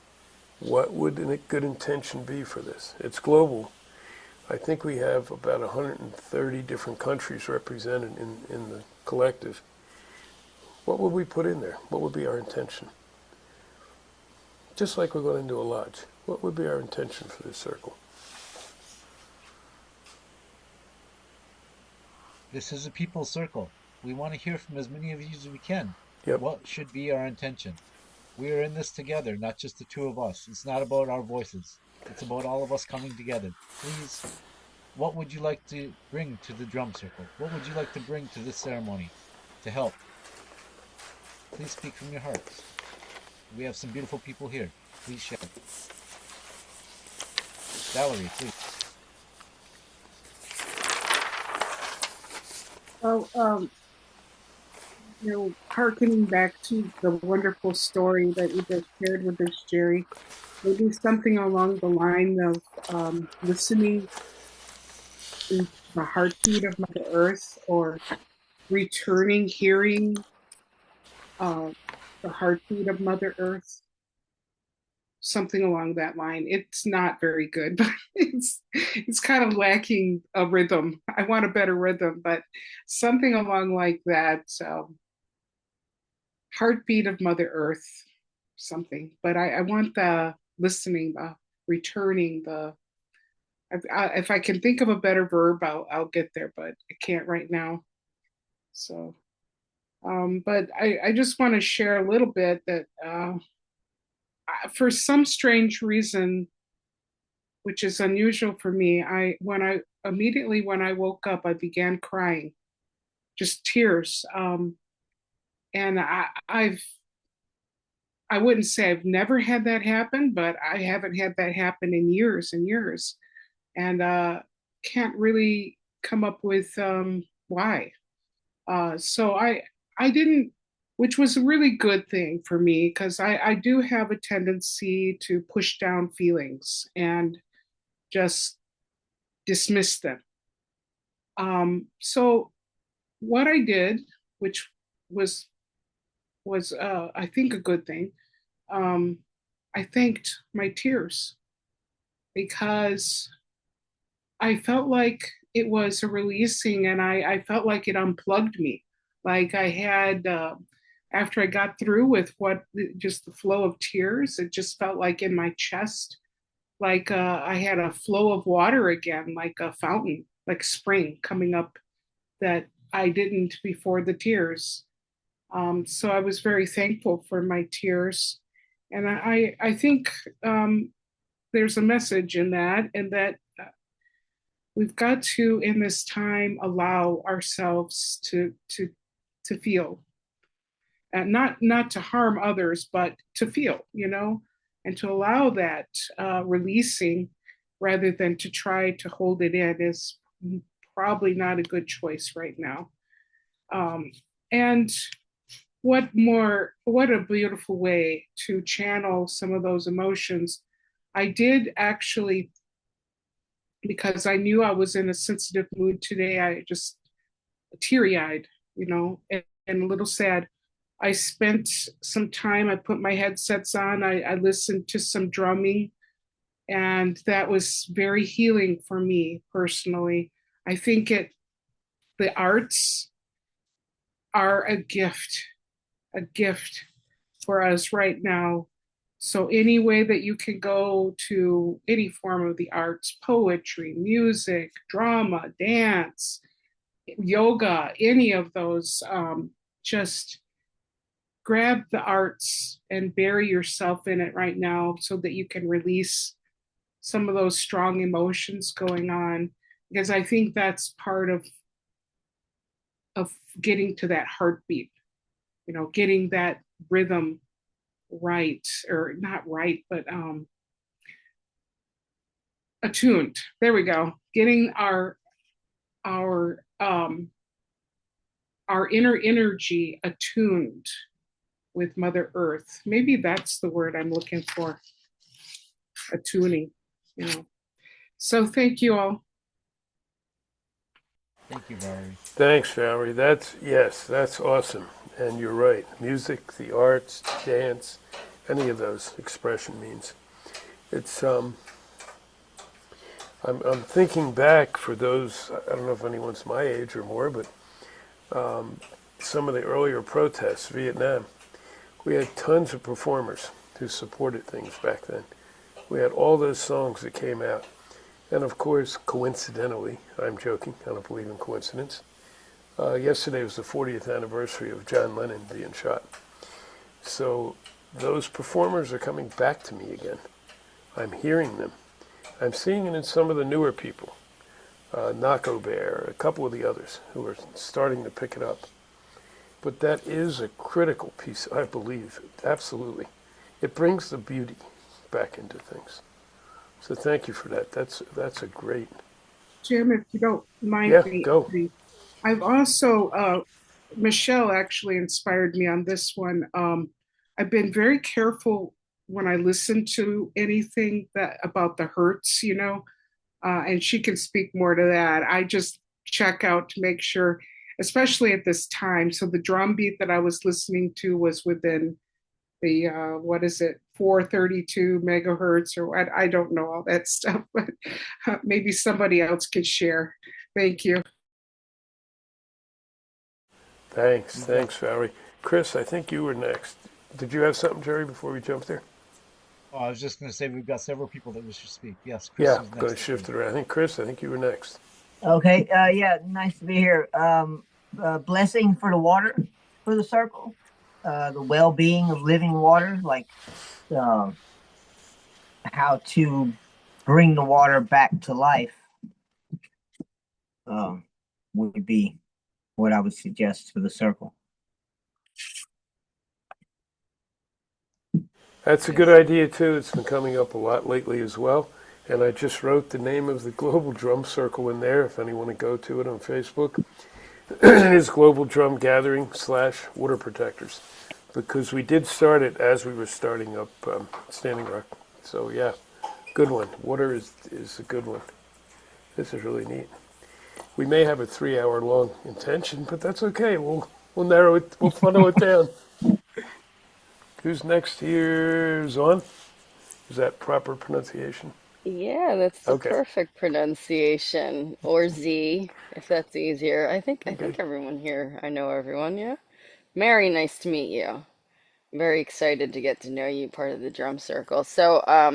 what would a good intention be for this? It's global. I think we have about 130 different countries represented in the collective. What would we put in there? What would be our intention? Just like we're going into a lodge, what would be our intention for this circle? This is a people's circle. We want to hear from as many of you as we can. Yep. What should be our intention? We are in this together, not just the two of us. It's not about our voices. It's about all of us coming together. Please, what would you like to bring to the drum circle? What would you like to bring to this ceremony to help? Please speak from your hearts. We have some beautiful people here. Please share. Valerie, please. Well, hearkening back to the wonderful story that you just shared with us, Jerry, maybe something along the line of listening to the heartbeat of Mother Earth, or returning, hearing the heartbeat of Mother Earth. Something along that line. It's not very good, but it's kind of lacking a rhythm. I want a better rhythm, but something along like that. Heartbeat of Mother Earth, something. But I want the listening, the returning, if I can think of a better verb, I'll get there, but I can't right now. So, but I just want to share a little bit that for some strange reason, which is unusual for me, when I woke up, I began crying, just tears. And I wouldn't say I've never had that happen, but I haven't had that happen in years and years, and can't really come up with why. So I didn't, which was a really good thing for me, because I do have a tendency to push down feelings and just dismiss them. So what I did, which was I think a good thing, I thanked my tears, because I felt like it was a releasing, and I felt like it unplugged me. Like I had, after I got through with just the flow of tears, it just felt like in my chest, like I had a flow of water again, like a fountain, like spring coming up that I didn't before the tears. So I was very thankful for my tears. And I think there's a message in that, and that we've got to in this time allow ourselves to feel, and not to harm others, but to feel, and to allow that releasing rather than to try to hold it in is probably not a good choice right now. And what a beautiful way to channel some of those emotions. I did actually, because I knew I was in a sensitive mood today, I just teary eyed, and a little sad. I spent some time, I put my headsets on, I listened to some drumming, and that was very healing for me personally. I think the arts are a gift for us right now. So any way that you can go to any form of the arts, poetry, music, drama, dance, yoga, any of those, just grab the arts and bury yourself in it right now so that you can release some of those strong emotions going on, because I think that's part of getting to that heartbeat, getting that rhythm right, or not right, but attuned. There we go. Getting our our inner energy attuned with Mother Earth. Maybe that's the word I'm looking for. Attuning, So thank you all. Thank you, Valerie. Thanks, Valerie. That's awesome. And you're right. Music, the arts, dance, any of those expression means. It's I'm thinking back for those, I don't know if anyone's my age or more, but some of the earlier protests, Vietnam, we had tons of performers who supported things back then. We had all those songs that came out. And of course, coincidentally, I'm joking, I don't believe in coincidence, yesterday was the 40th anniversary of John Lennon being shot. So those performers are coming back to me again. I'm hearing them. I'm seeing it in some of the newer people, Nako Bear, a couple of the others who are starting to pick it up. But that is a critical piece, I believe, absolutely. It brings the beauty back into things. So thank you for that. That's a great. Jim, if you don't mind Yeah, me, go. I've also, Michelle actually inspired me on this one. I've been very careful when I listen to anything that about the Hertz, and she can speak more to that. I just check out to make sure, especially at this time. So the drum beat that I was listening to was within the what is it, 432 megahertz, or what? I don't know all that stuff, but maybe somebody else could share. Thank you. Thanks, Valerie. Chris, I think you were next. Did you have something, Jerry, before we jump there? Oh, I was just going to say we've got several people that wish to speak. Yes, Chris Yeah, is going next. to shift it around. I think, Chris, I think you were next. Okay. Yeah. Nice to be here. Blessing for the water for the circle. The well-being of living water, like uh, how to bring the water back to life, would be what I would suggest for the circle. That's a good idea, too. It's been coming up a lot lately as well. And I just wrote the name of the Global Drum Circle in there, if anyone want to go to it on Facebook. It is Global Drum Gathering / Water Protectors, because we did start it as we were starting up Standing Rock. So yeah, good one. Water is a good one. This is really neat. We may have a 3-hour long intention, but that's okay. We'll narrow it. We'll funnel it down. Who's next here? Zon? Is that proper pronunciation? Yeah, that's the Okay. perfect pronunciation. Or Z, if that's easier. I think Okay. everyone here, I know everyone, yeah. Mary, nice to meet you. Very excited to get to know you, part of the drum circle. So, I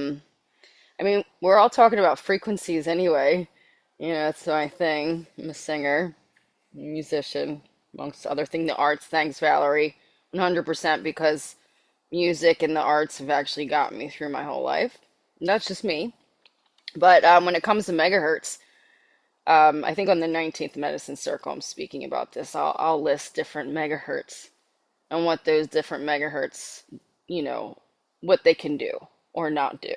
mean, we're all talking about frequencies anyway. That's my thing. I'm a singer, musician, amongst other things, the arts. Thanks, Valerie. 100% because music and the arts have actually gotten me through my whole life. That's just me. But when it comes to megahertz, I think on the 19th Medicine Circle, I'm speaking about this. I'll list different megahertz and what those different megahertz, you know, what they can do or not do.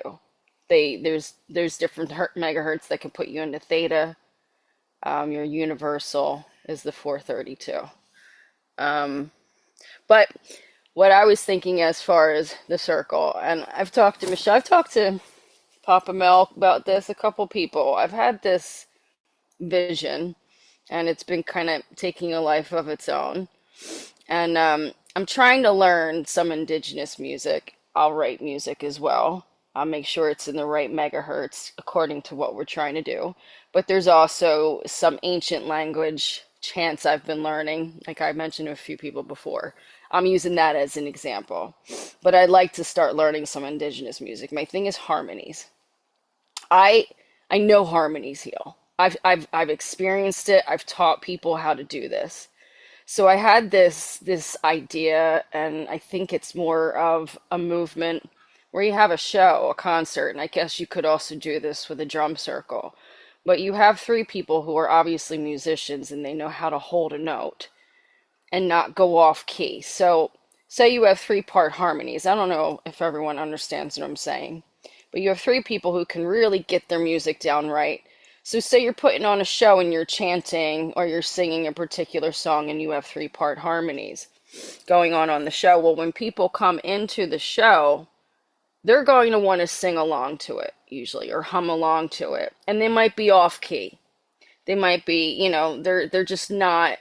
There's different megahertz that can put you into theta. Your universal is the 432. Um, but what I was thinking as far as the circle, and I've talked to Michelle, I've talked to Papa Mel about this, a couple people. I've had this vision, and it's been kind of taking a life of its own. And I'm trying to learn some indigenous music. I'll write music as well. I'll make sure it's in the right megahertz according to what we're trying to do. But there's also some ancient language chants I've been learning, like I mentioned to a few people before. I'm using that as an example. But I'd like to start learning some indigenous music. My thing is harmonies. I I know harmonies heal. I've experienced it. I've taught people how to do this. So I had this idea, and I think it's more of a movement where you have a show, a concert, and I guess you could also do this with a drum circle. But you have three people who are obviously musicians and they know how to hold a note and not go off key. So say you have three-part harmonies. I don't know if everyone understands what I'm saying, but you have three people who can really get their music down right. So say you're putting on a show and you're chanting or you're singing a particular song and you have three-part harmonies going on the show. Well, when people come into the show, they're going to want to sing along to it usually or hum along to it. And they might be off key. They might be, they're just not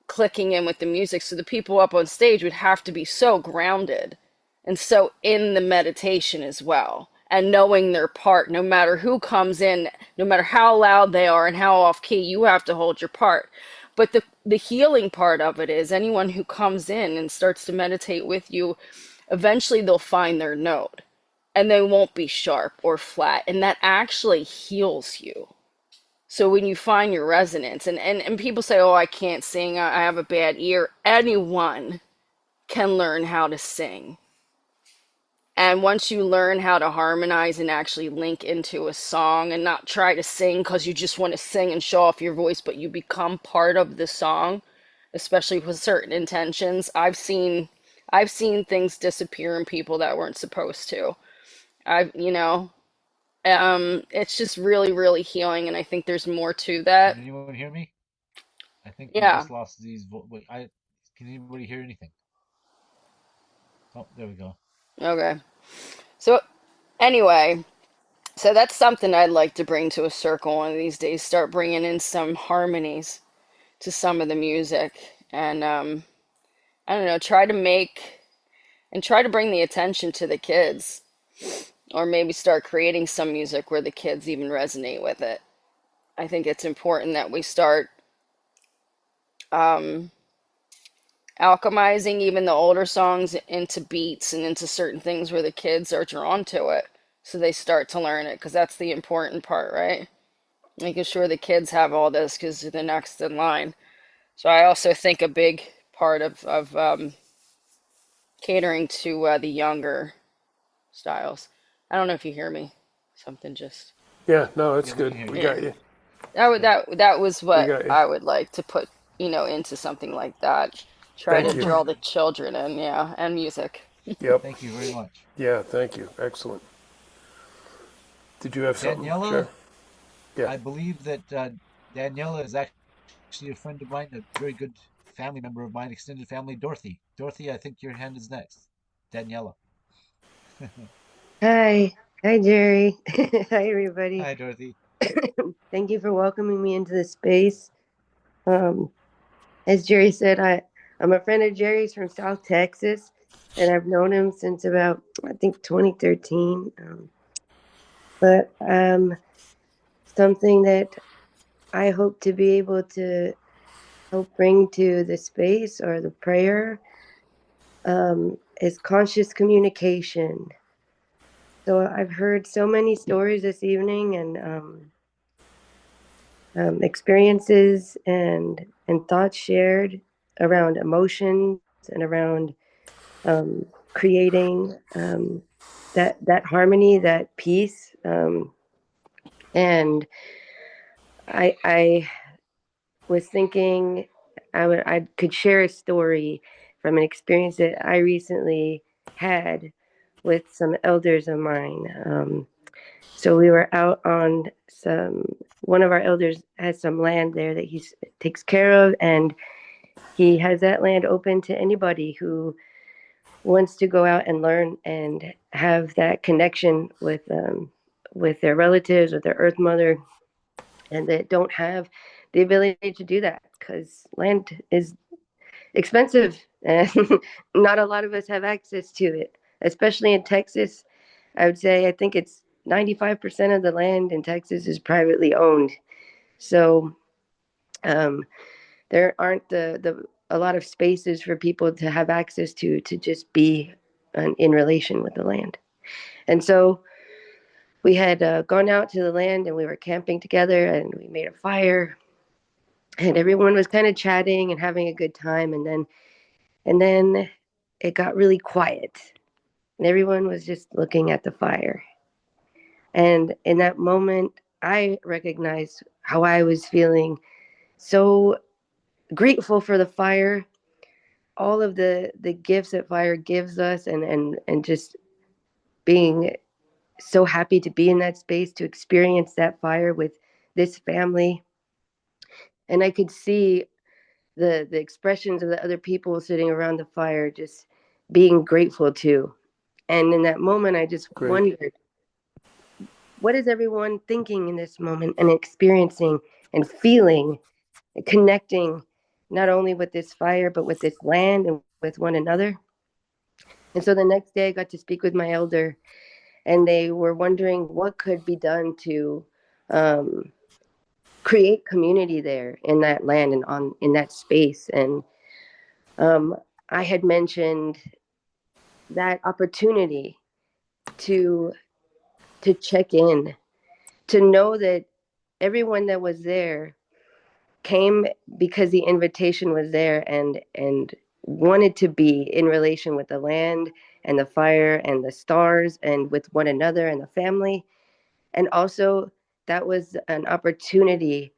clicking in with the music. So the people up on stage would have to be so grounded and so in the meditation as well. And knowing their part, no matter who comes in, no matter how loud they are and how off key, you have to hold your part. But the healing part of it is anyone who comes in and starts to meditate with you, eventually they'll find their note and they won't be sharp or flat. And that actually heals you. So when you find your resonance, and people say, oh, I can't sing, I have a bad ear. Anyone can learn how to sing. And once you learn how to harmonize and actually link into a song and not try to sing because you just want to sing and show off your voice, but you become part of the song, especially with certain intentions. I've seen things disappear in people that weren't supposed to. It's just really, really healing, and I think there's more to that. Can anyone hear me? I think we Yeah. just lost these. Wait, can anybody hear anything? Oh, there we go. Okay. So anyway, so that's something I'd like to bring to a circle one of these days. Start bringing in some harmonies to some of the music, and I don't know, try to bring the attention to the kids, or maybe start creating some music where the kids even resonate with it. I think it's important that we start um, alchemizing even the older songs into beats and into certain things where the kids are drawn to it, so they start to learn it, because that's the important part, right? Making sure the kids have all this because they're the next in line. So I also think a big part of catering to the younger styles. I don't know if you hear me. Something just Yeah, no, it's Yeah, we good. can hear We you. yeah. got you. Good. That was We what got you. I would like to put into something like that. Try to Thank you. draw the children in, yeah, and music. Yep. Thank you very much. Yeah, thank you. Excellent. Did you have something, Daniela, Sharon? Yeah. I believe that Daniela is actually a friend of mine, a very good family member of mine, extended family, Dorothy. Dorothy, I think your hand is next. Daniela. Hi. Hi, Jerry. Hi, everybody. Hi, Dorothy. Thank you for welcoming me into the space. Um, as Jerry said, I'm a friend of Jerry's from South Texas, and I've known him since about, I think, 2013. But something that I hope to be able to help bring to the space or the prayer is conscious communication. So I've heard so many stories this evening, and experiences and thoughts shared around emotions and around creating that harmony, that peace, and I was thinking I could share a story from an experience that I recently had with some elders of mine. So we were out on one of our elders has some land there that he takes care of, and he has that land open to anybody who wants to go out and learn and have that connection with their relatives, with their earth mother, and that don't have the ability to do that because land is expensive and not a lot of us have access to it, especially in Texas. I would say I think it's 95% of the land in Texas is privately owned. So um, there aren't the a lot of spaces for people to have access to just be in relation with the land. And so we had gone out to the land and we were camping together and we made a fire and everyone was kind of chatting and having a good time. And then it got really quiet and everyone was just looking at the fire. And in that moment, I recognized how I was feeling so grateful for the fire, all of the gifts that fire gives us, and just being so happy to be in that space to experience that fire with this family. And I could see the expressions of the other people sitting around the fire just being grateful too. And in that moment, I just Great. wondered, what is everyone thinking in this moment and experiencing and feeling and connecting not only with this fire, but with this land and with one another? And so the next day, I got to speak with my elder, and they were wondering what could be done to um, create community there in that land and on in that space. And um, I had mentioned that opportunity to check in, to know that everyone that was there came because the invitation was there and wanted to be in relation with the land and the fire and the stars and with one another and the family. And also that was an opportunity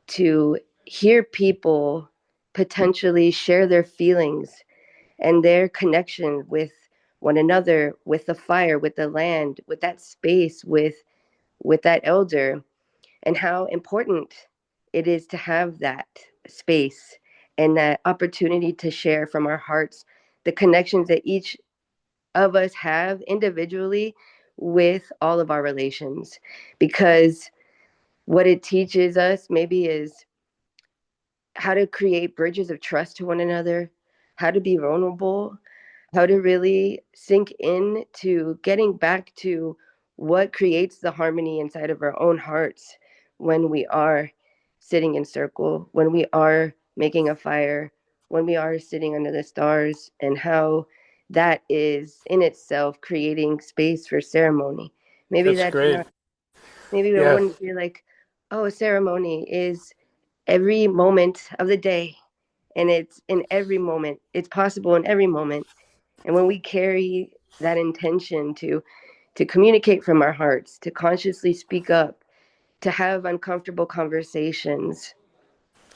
to hear people potentially share their feelings and their connection with one another, with the fire, with the land, with that space, with that elder, and how important it is to have that space and that opportunity to share from our hearts the connections that each of us have individually with all of our relations. Because what it teaches us maybe is how to create bridges of trust to one another, how to be vulnerable, how to really sink in to getting back to what creates the harmony inside of our own hearts when we are sitting in circle, when we are making a fire, when we are sitting under the stars, and how that is in itself creating space for ceremony. Maybe That's that's great. not, maybe it Yeah, wouldn't be like, oh, a ceremony is every moment of the day, and it's in every moment, it's possible in every moment. And when we carry that intention to communicate from our hearts, to consciously speak up, to have uncomfortable conversations,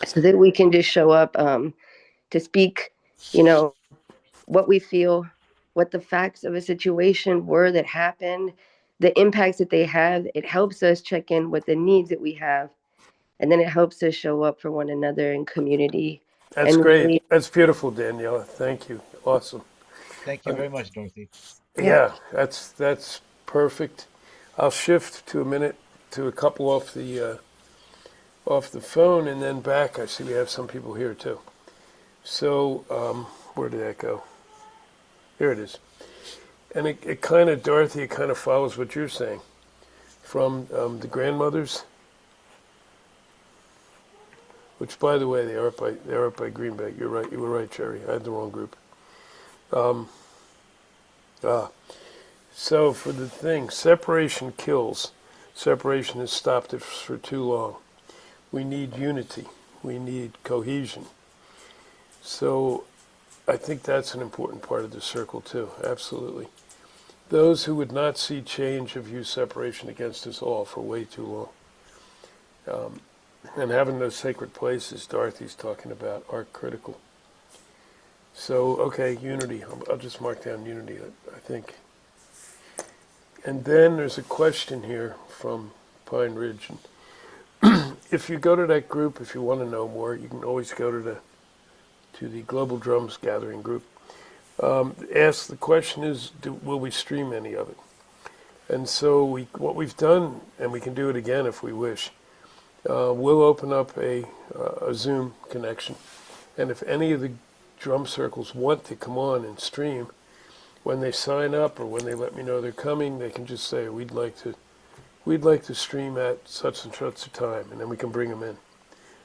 so that we can just show up to speak, you know, what we feel, what the facts of a situation were that happened, the impacts that they have. It helps us check in with the needs that we have, and then it helps us show up for one another in community. that's And great. really, That's beautiful, Daniela. Thank you. Awesome. Thank you very much, Dorothy. yeah. Yeah, that's perfect. I'll shift to a minute to a couple off the phone and then back. I see we have some people here too. So where did that go? There it is. And it kind of, Dorothy, it kind of follows what you're saying from the grandmothers, which, by the way, they're up by Greenbank. You're right. You were right, Jerry. I had the wrong group. Um, so for the thing, separation kills. Separation has stopped us for too long. We need unity. We need cohesion. So I think that's an important part of the circle too. Absolutely. Those who would not see change have used separation against us all for way too long. And having those sacred places Dorothy's talking about are critical. So, okay, unity. I'll just mark down unity, I think. And then there's a question here from Pine Ridge. If you go to that group, if you want to know more, you can always go to the Global Drums Gathering group. Ask the question is, will we stream any of it? And so what we've done, and we can do it again if we wish, we'll open up a Zoom connection. And if any of the drum circles want to come on and stream, when they sign up or when they let me know they're coming, they can just say, we'd like to stream at such and such a time, and then we can bring them in.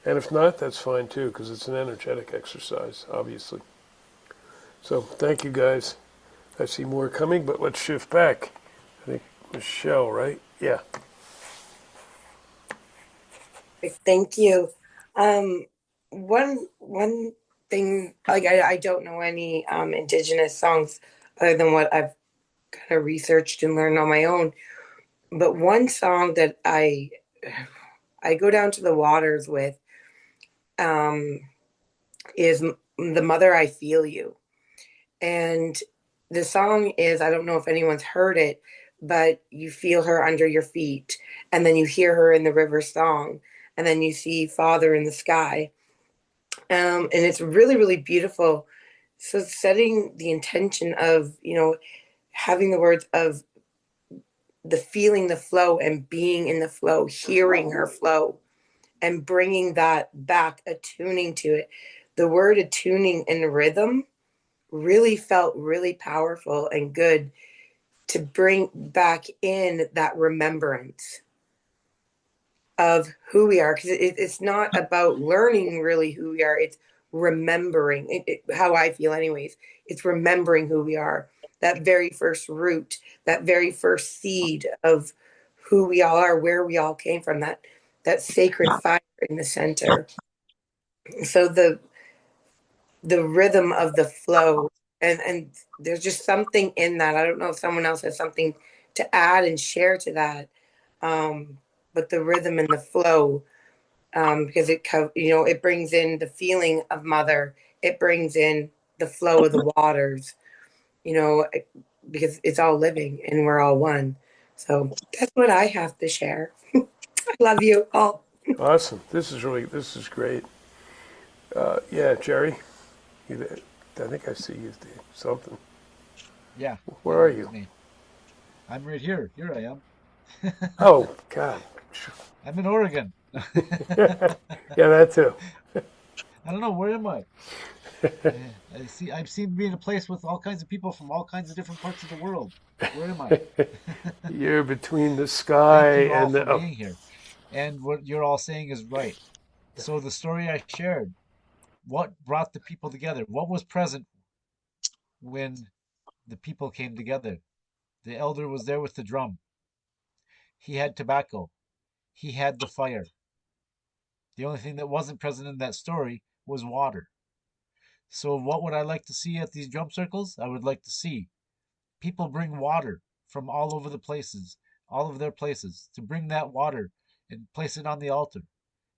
And if not, that's fine too, because it's an energetic exercise, obviously. So thank you guys. I see more coming, but let's shift back. I think Michelle, right? Yeah. Thank you. One thing, like I don't know any indigenous songs other than what I've kind of researched and learned on my own. But one song that I go down to the waters with is "The Mother I Feel You," and the song is, I don't know if anyone's heard it, but you feel her under your feet, and then you hear her in the river song, and then you see Father in the sky. And it's really, really beautiful. So setting the intention of, having the words of the feeling the flow and being in the flow, hearing her flow and bringing that back, attuning to it. The word attuning and rhythm really felt really powerful and good to bring back in that remembrance of who we are, because it's not about learning really who we are, it's remembering how I feel anyways. It's remembering who we are, that very first root, that very first seed of who we all are, where we all came from, that sacred fire in the center. So the rhythm of the flow, and there's just something in that. I don't know if someone else has something to add and share to that, but the rhythm and the flow, because it brings in the feeling of mother, it brings in the flow of the waters, because it's all living and we're all one. So that's what I have to share. I love you all. Awesome. This is great. Yeah, Jerry, I think I see you there. Something. Yeah. Where Yeah, are it was you? me. I'm right here. Here I am. Oh, God. I'm in Oregon. Yeah, that too. I don't know, where am I? I've seen me in a place with all kinds of people from all kinds of different parts of the world. Where am I? You're between the sky Thank you all and for the. Oh, being here. And what you're all saying is right. So the story I shared, what brought the people together? What was present when the people came together? The elder was there with the drum. He had tobacco. He had the fire. The only thing that wasn't present in that story was water. So what would I like to see at these drum circles? I would like to see people bring water from all over the places, all of their places, to bring that water and place it on the altar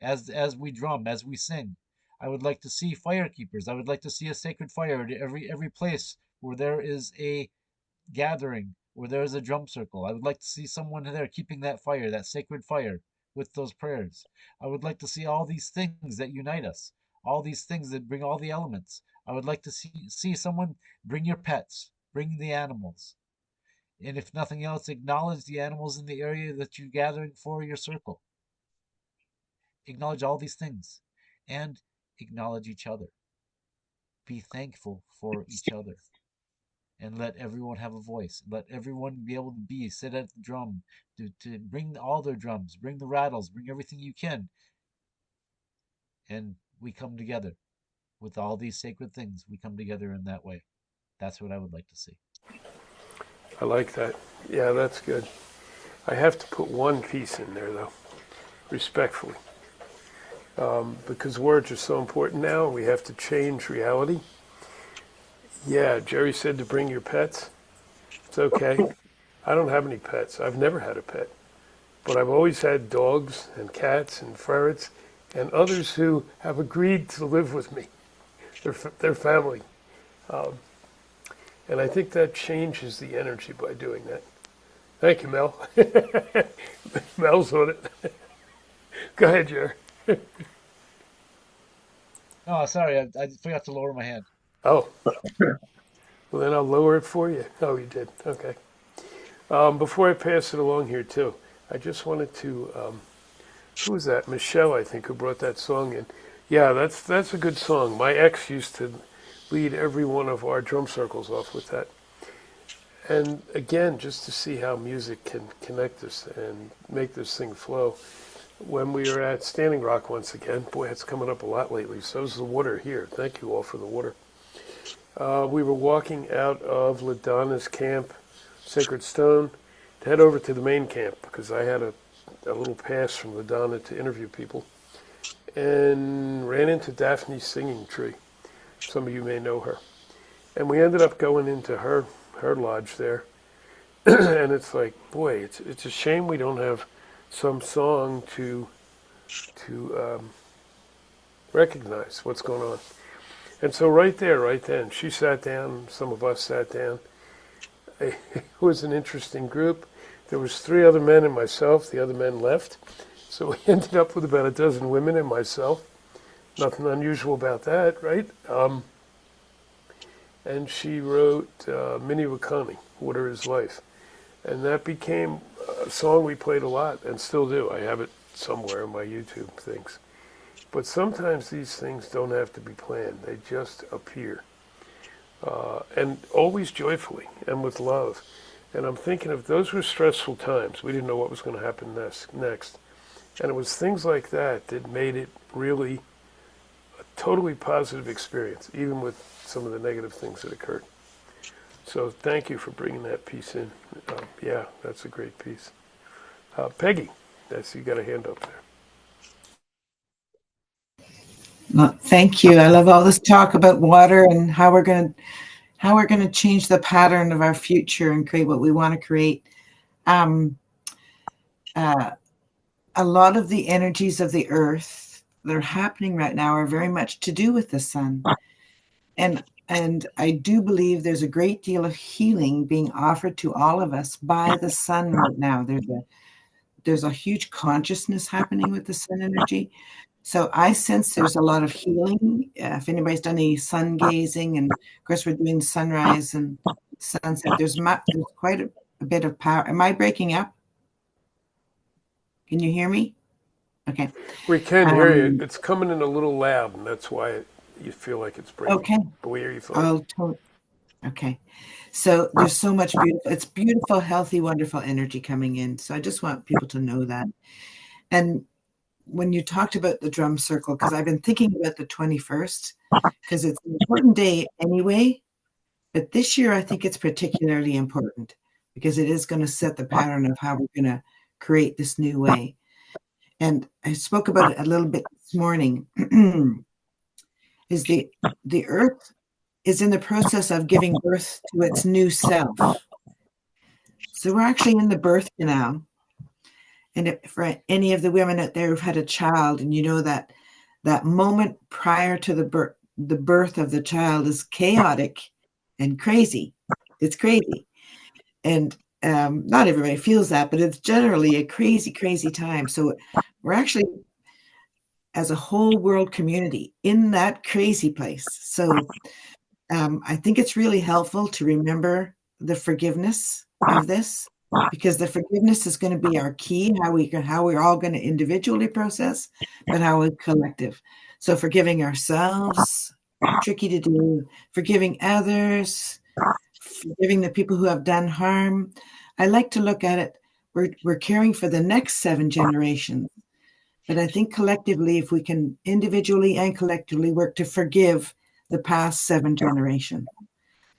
as we drum, as we sing. I would like to see fire keepers. I would like to see a sacred fire at every place where there is a gathering, where there is a drum circle. I would like to see someone there keeping that fire, that sacred fire, with those prayers. I would like to see all these things that unite us, all these things that bring all the elements. I would like to see someone bring your pets, bring the animals. And if nothing else, acknowledge the animals in the area that you're gathering for your circle. Acknowledge all these things and acknowledge each other. Be thankful for each other and let everyone have a voice. Let everyone be able to sit at the drum, to bring all their drums, bring the rattles, bring everything you can. And we come together with all these sacred things. We come together in that way. That's what I would like to see. I like that. Yeah, that's good. I have to put one piece in there, though, respectfully, because words are so important now. We have to change reality. Yeah, Jerry said to bring your pets. It's okay. I don't have any pets. I've never had a pet. But I've always had dogs and cats and ferrets and others who have agreed to live with me, their family. And I think that changes the energy by doing that. Thank you, Mel. Mel's on it. Go ahead, Jerry. Oh, sorry, I forgot to lower my hand. Oh, well, then I'll lower it for you. Oh, you did. Okay. Before I pass it along here, too, I just wanted to, who was that? Michelle, I think, who brought that song in. Yeah, that's a good song. My ex used to lead every one of our drum circles off with that. And again, just to see how music can connect us and make this thing flow. When we were at Standing Rock once again, boy, it's coming up a lot lately. So is the water here. Thank you all for the water. We were walking out of LaDonna's camp, Sacred Stone, to head over to the main camp because I had a little pass from LaDonna to interview people, and ran into Daphne's singing tree. Some of you may know her. And we ended up going into her lodge there. And it's like, boy, it's a shame we don't have some song to recognize what's going on. And so right there, right then, she sat down, some of us sat down. It was an interesting group. There was 3 other men and myself. The other men left. So we ended up with about a dozen women and myself. Nothing unusual about that, right? And she wrote Minnie Wakani, Water is Life. And that became a song we played a lot and still do. I have it somewhere in my YouTube things. But sometimes these things don't have to be planned. They just appear. And always joyfully and with love. And I'm thinking of those were stressful times. We didn't know what was going to happen next. And it was things like that that made it really a totally positive experience, even with some of the negative things that occurred. So thank you for bringing that piece in. Yeah, that's a great piece. Peggy, you got a hand up there. Well, thank you. I love all this talk about water and how we're going to change the pattern of our future and create what we want to create. A lot of the energies of the earth that are happening right now are very much to do with the sun. And I do believe there's a great deal of healing being offered to all of us by the sun right now. There's a huge consciousness happening with the sun energy. So I sense there's a lot of healing. If anybody's done any sun gazing, and of course we're doing sunrise and sunset, there's quite a bit of power. Am I breaking up? Can you hear me? Okay. We can hear you. It's coming in a little loud, and that's why you feel like it's breaking. Okay. But we hear you fine. Okay. So there's so much beautiful, healthy, wonderful energy coming in. So I just want people to know that. And when you talked about the drum circle, because I've been thinking about the 21st, because it's an important day anyway, but this year I think it's particularly important because it is going to set the pattern of how we're going to create this new way. And I spoke about it a little bit this morning. Is the earth is in the process of giving birth to its new self. So we're actually in the birth canal. And for any of the women out there who've had a child, and you know that moment prior to the birth of the child is chaotic and crazy. It's crazy. And not everybody feels that, but it's generally a crazy, crazy time. So we're actually, as a whole world community, in that crazy place. So I think it's really helpful to remember the forgiveness of this, because the forgiveness is going to be our key, how we're all going to individually process, but how we collective. So forgiving ourselves, tricky to do, forgiving others, forgiving the people who have done harm. I like to look at it, we're caring for the next 7 generations. But I think collectively, if we can individually and collectively work to forgive the past 7 generations,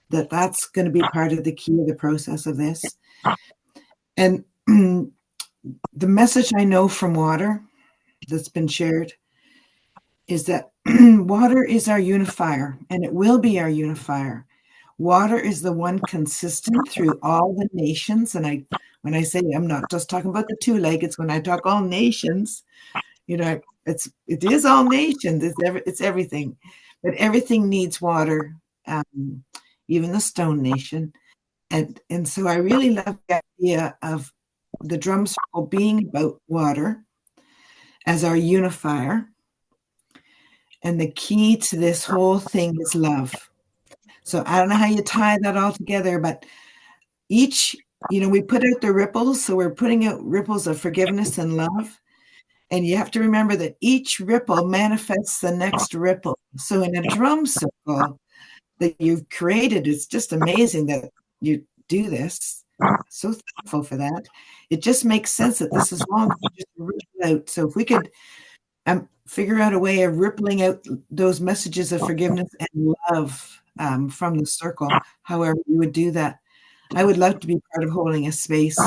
that's going to be part of the key of the process of this. And the message I know from water that's been shared is that water is our unifier, and it will be our unifier. Water is the one consistent through all the nations. And when I say I'm not just talking about the 2-leggeds, when I talk all nations, you know, it is all nations. It's everything, but everything needs water, even the Stone Nation. And so I really love the idea of the drum circle being about water as our unifier. And the key to this whole thing is love. So I don't know how you tie that all together, but each, we put out the ripples. So we're putting out ripples of forgiveness and love. And you have to remember that each ripple manifests the next ripple. So in a drum circle that you've created, it's just amazing that you do this. So thankful for that. It just makes sense that this is long just ripple out. So if we could figure out a way of rippling out those messages of forgiveness and love from the circle, however you would do that, I would love to be part of holding a space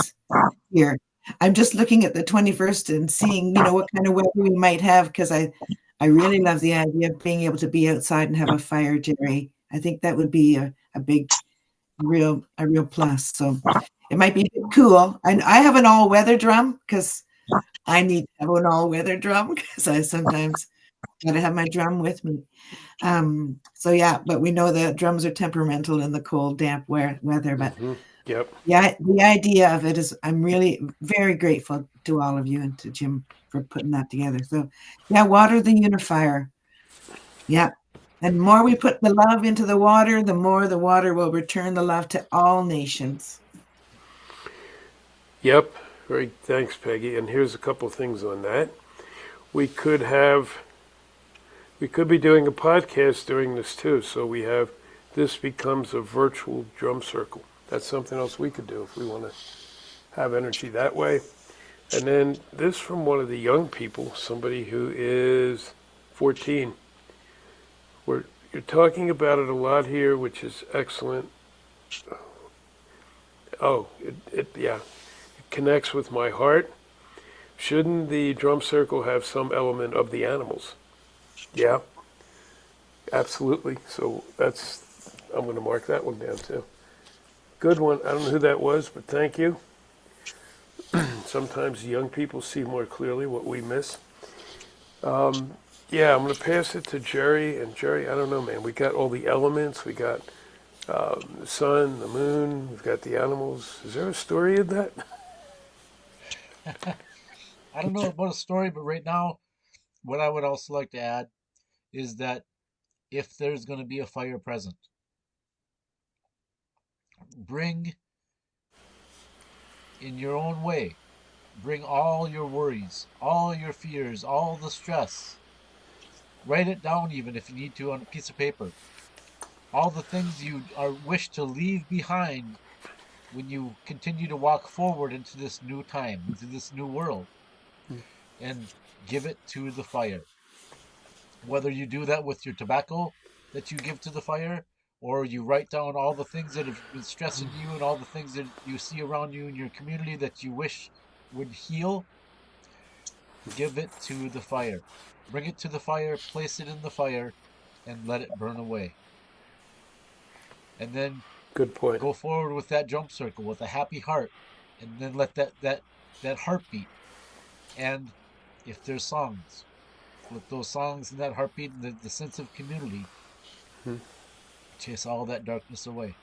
here. I'm just looking at the 21st and seeing, what kind of weather we might have, because I really love the idea of being able to be outside and have a fire, Jerry. I think that would be a real plus. So it might be cool. And I have an all-weather drum because I need to have an all-weather drum because I sometimes got to have my drum with me. So yeah, but we know that drums are temperamental in the cold, damp weather. But Yep. yeah, the idea of it is, I'm really very grateful to all of you and to Jim for putting that together. So yeah, water the unifier. Yeah. And the more we put the love into the water, the more the water will return the love to all nations. Yep. Great. Thanks, Peggy. And here's a couple things on that. We could be doing a podcast during this too. So this becomes a virtual drum circle. That's something else we could do if we want to have energy that way. And then this from one of the young people, somebody who is 14. You're talking about it a lot here, which is excellent. It connects with my heart. Shouldn't the drum circle have some element of the animals? Yeah, absolutely. So I'm going to mark that one down too. Good one. I don't know who that was, but thank you. Sometimes young people see more clearly what we miss. I'm going to pass it to Jerry. And Jerry, I don't know, man. We got all the elements. We got the sun, the moon. We've got the animals. Is there a story in that? I don't know about a story, but right now, what I would also like to add is that if there's going to be a fire present, bring in your own way, bring all your worries, all your fears, all the stress. Write it down even if you need to on a piece of paper. All the things you wish to leave behind when you continue to walk forward into this new time, into this new world, and give it to the fire. Whether you do that with your tobacco that you give to the fire, or you write down all the things that have been stressing you and all the things that you see around you in your community that you wish would heal, give it to the fire. Bring it to the fire, place it in the fire, and let it burn away. And then Good point. go forward with that drum circle with a happy heart, and then let that heartbeat. And if there's songs, with those songs and that heartbeat and the sense of community, chase all that darkness away.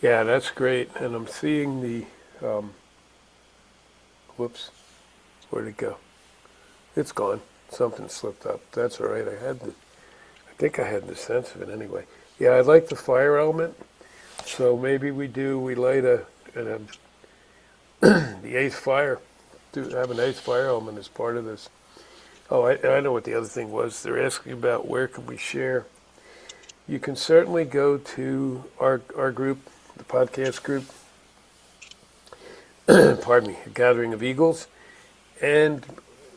Yeah, that's great. And I'm seeing the, whoops, where'd it go? It's gone. Something slipped up. That's all right. I think I had the sense of it anyway. Yeah, I like the fire element. So maybe we light the eighth fire. Have an eighth fire element as part of this. Oh, I know what the other thing was. They're asking about where can we share. You can certainly go to our group, the podcast group, pardon me, Gathering of Eagles, and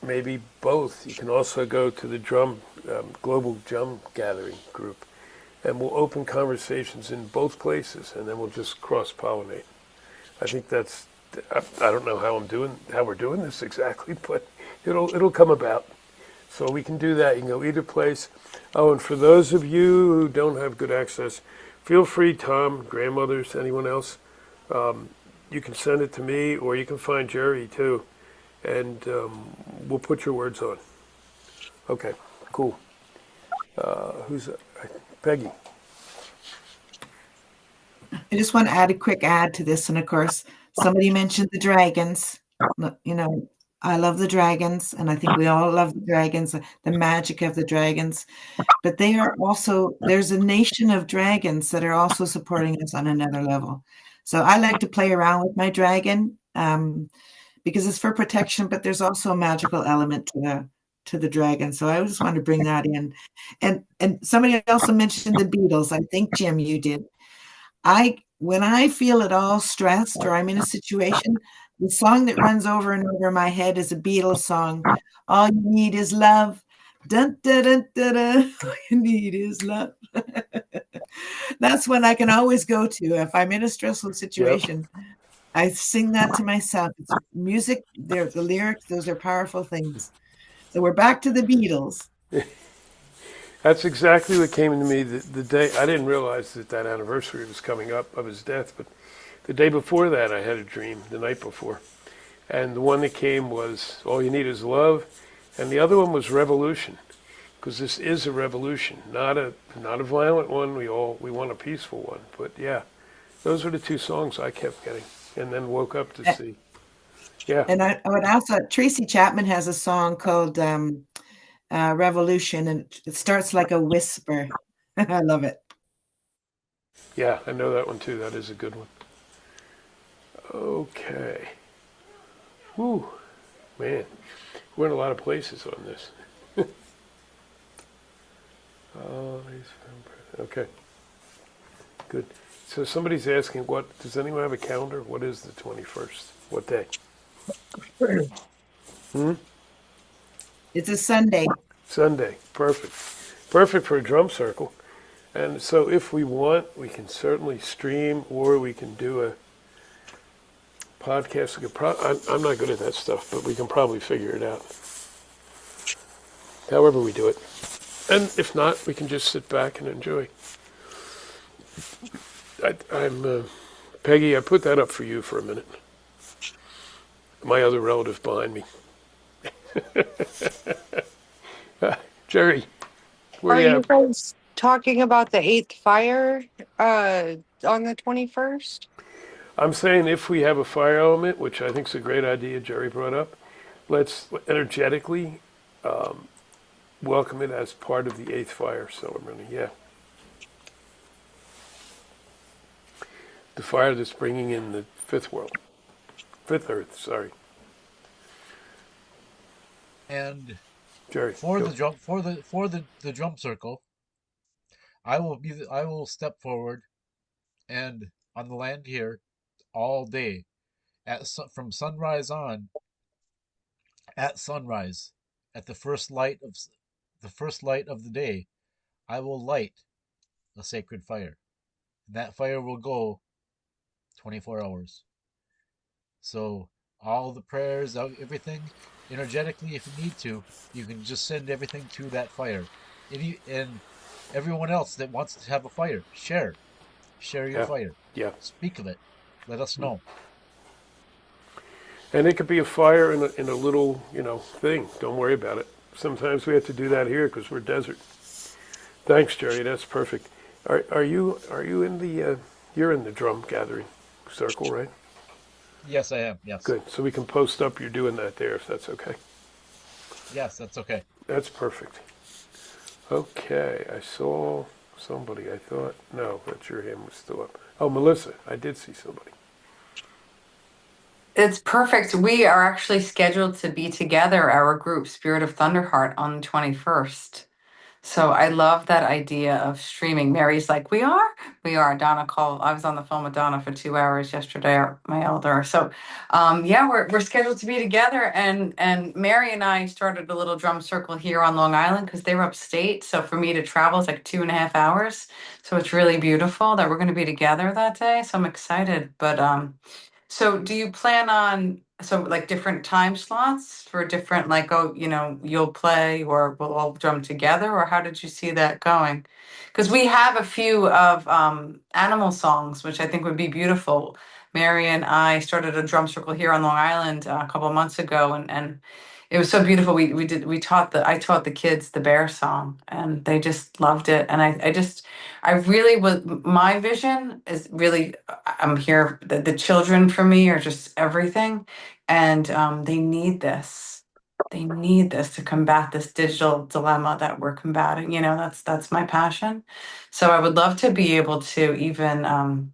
maybe both. You can also go to the Global Drum Gathering group, and we'll open conversations in both places, and then we'll just cross-pollinate. I think I don't know how we're doing this exactly, but it'll come about. So we can do that. You can go either place. Oh, and for those of you who don't have good access, feel free, Tom, grandmothers, anyone else, you can send it to me, or you can find Jerry too. and we'll put your words on. Okay, cool. Who's Peggy? I just want to add a quick add to this. And of course, somebody mentioned the dragons. You know, I love the dragons, and I think we all love the dragons, the magic of the dragons. But they are also, there's a nation of dragons that are also supporting us on another level. So I like to play around with my dragon because it's for protection, but there's also a magical element to the dragon. So I just want to bring that in. And somebody also mentioned the Beatles. I think, Jim, you did. When I feel at all stressed or I'm in a situation, the song that runs over and over my head is a Beatles song. All you need is love. Dun, dun, dun, dun, dun. All you need is love. That's what I can always go to if I'm in a stressful situation. Yep. I sing that to myself. It's music. The lyrics. Those are powerful things. So we're back to the Beatles. That's exactly what came to me the day. I didn't realize that anniversary was coming up of his death, but the day before that, I had a dream, the night before. And the one that came was All You Need Is Love, and the other one was Revolution, because this is a revolution, not a violent one. We want a peaceful one. But yeah, those are the two songs I kept getting, and then woke up to see. Yeah. And I would also, Tracy Chapman has a song called Revolution, and it starts like a whisper. I love it. Yeah, I know that one too. That is a good one. Okay. Whew. Man, we're in a lot of places on this. Okay. Good. So somebody's asking, does anyone have a calendar? What is the 21st? What day? It's a Sunday. Sunday. Perfect. Perfect for a drum circle. And so if we want, we can certainly stream, or we can do a podcast. I'm not good at that stuff, but we can probably figure it out. However we do it. And if not, we can just sit back and enjoy. I'm Peggy, I put that up for you for a minute. My other relative behind me. Jerry, where Are you you at? guys talking about the eighth fire on the 21st? I'm saying if we have a fire element, which I think is a great idea Jerry brought up, let's energetically welcome it as part of the eighth fire ceremony. Yeah. The fire that's bringing in the fifth earth, sorry. And Jerry, for the drum circle, I will step forward and on the land here all day from sunrise on. At sunrise, at the first light of the day, I will light a sacred fire. And that fire will go 24 hours. So all the prayers, everything, energetically, if you need to, you can just send everything to that fire. And everyone else that wants to have a fire, share your fire. Yeah. Speak of it. Let us know. And it could be a fire in a little, thing. Don't worry about it. Sometimes we have to do that here because we're desert. Thanks, Jerry. That's perfect. Are you in the you're in the drum gathering circle, right? Yes, I am. Yes. Good. So we can post up you're doing that there if that's okay. Yes, that's okay. That's perfect. Okay, I saw somebody. I thought no, that's your hand was still up. Oh, Melissa, I did see somebody. It's perfect. We are actually scheduled to be together, our group, Spirit of Thunderheart, on the 21st. So I love that idea of streaming. Mary's like, we are? We are. Donna called. I was on the phone with Donna for 2 hours yesterday, my elder. So yeah, we're scheduled to be together. And Mary and I started a little drum circle here on Long Island because they were upstate. So for me to travel is like 2.5 hours. So it's really beautiful that we're going to be together that day. So I'm excited. But so do you plan on like different time slots for different like you'll play or we'll all drum together, or how did you see that going? Because we have a few of animal songs which I think would be beautiful, Mary and I started a drum circle here on Long Island a couple of months ago, and it was so beautiful. I taught the kids the bear song, and they just loved it. And I really was, my vision is really, I'm here. The children for me are just everything, and they need this. They need this to combat this digital dilemma that we're combating. That's my passion. So I would love to be able to even.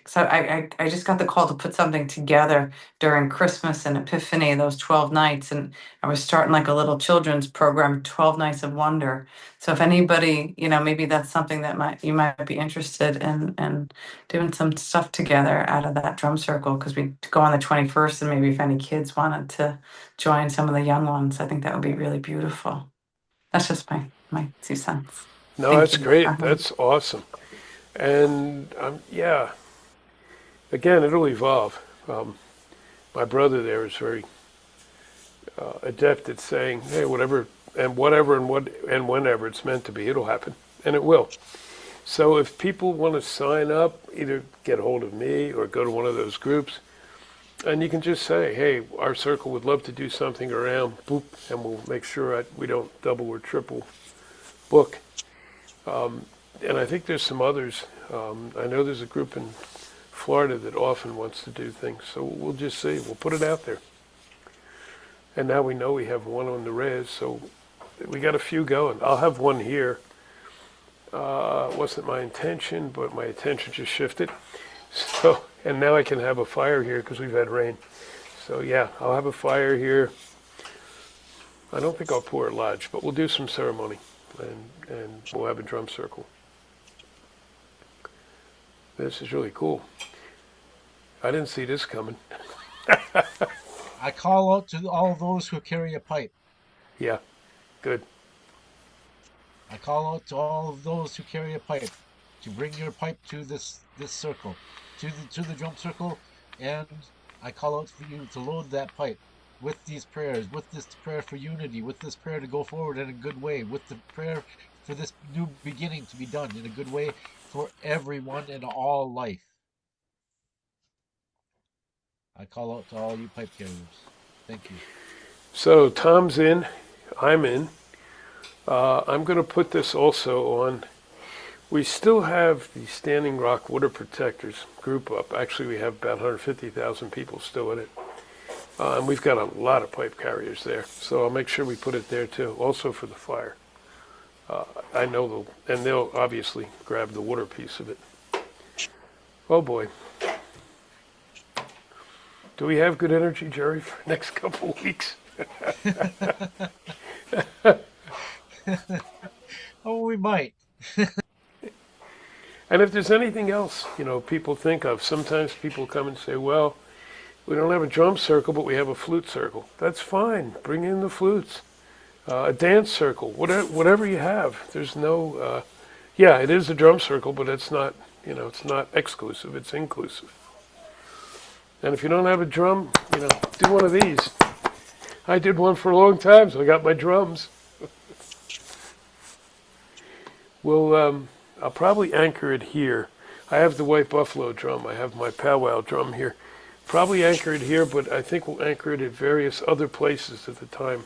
So I just got the call to put something together during Christmas and Epiphany, those 12 nights. And I was starting like a little children's program, 12 Nights of Wonder. So if anybody, maybe that's something that you might be interested in doing some stuff together out of that drum circle, because we go on the 21st, and maybe if any kids wanted to join some of the young ones, I think that would be really beautiful. That's just my 2 cents. No, Thank that's you. great. That's awesome. And yeah, again, it'll evolve. My brother there is very adept at saying, "Hey, whatever and whenever it's meant to be, it'll happen, and it will." So if people want to sign up, either get a hold of me or go to one of those groups, and you can just say, "Hey, our circle would love to do something around," boop, and we'll make sure we don't double or triple book. And I think there's some others. I know there's a group in Florida that often wants to do things. So we'll just see. We'll put it out there. And now we know we have one on the res, so we got a few going. I'll have one here. Wasn't my intention, but my attention just shifted. So, and now I can have a fire here because we've had rain. So yeah, I'll have a fire here. I don't think I'll pour a lodge, but we'll do some ceremony, and we'll have a drum circle. This is really cool. I didn't see this coming. I call out to all those who carry a pipe. Yeah, good. I call out to all of those who carry a pipe to bring your pipe to this circle, to the drum circle, and I call out for you to load that pipe with these prayers, with this prayer for unity, with this prayer to go forward in a good way, with the prayer for this new beginning to be done in a good way for everyone in all life. I call out to all you pipe carriers. Thank you. So Tom's in. I'm in. I'm going to put this also on. We still have the Standing Rock Water Protectors group up. Actually, we have about 150,000 people still in it. And we've got a lot of pipe carriers there. So I'll make sure we put it there too, also for the fire. I know they'll obviously grab the water piece of it. Oh boy. Do we have good energy, Jerry, for the next couple of weeks? Oh, we might. And if there's anything else, people think of, sometimes people come and say, well, we don't have a drum circle, but we have a flute circle. That's fine. Bring in the flutes. A dance circle, whatever you have. There's no, yeah, it is a drum circle, but it's not, it's not exclusive. It's inclusive. And if you don't have a drum, do one of these. I did one for a long time, so I got my drums. I'll probably anchor it here. I have the White Buffalo drum. I have my powwow drum here. Probably anchor it here, but I think we'll anchor it at various other places at the time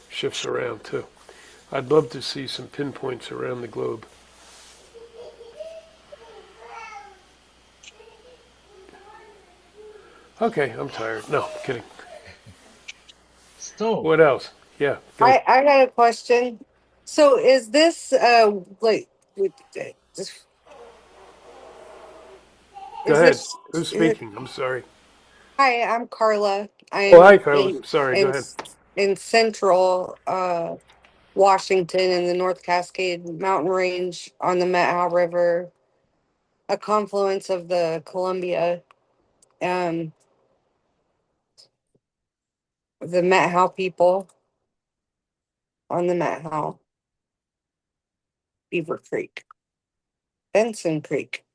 shifts around too. I'd love to see some pinpoints around the globe. Okay, I'm tired. No, kidding. So, what else? Yeah. Go. I got a question. So is this like Go is ahead. this Who's is it, speaking? I'm sorry. hi, I'm Carla. Oh, I'm hi, Carla. Sorry. Go ahead. in central Washington in the North Cascade Mountain Range on the Methow River, a confluence of the Columbia. Um the Methow people on the Methow, Beaver Creek, Benson Creek,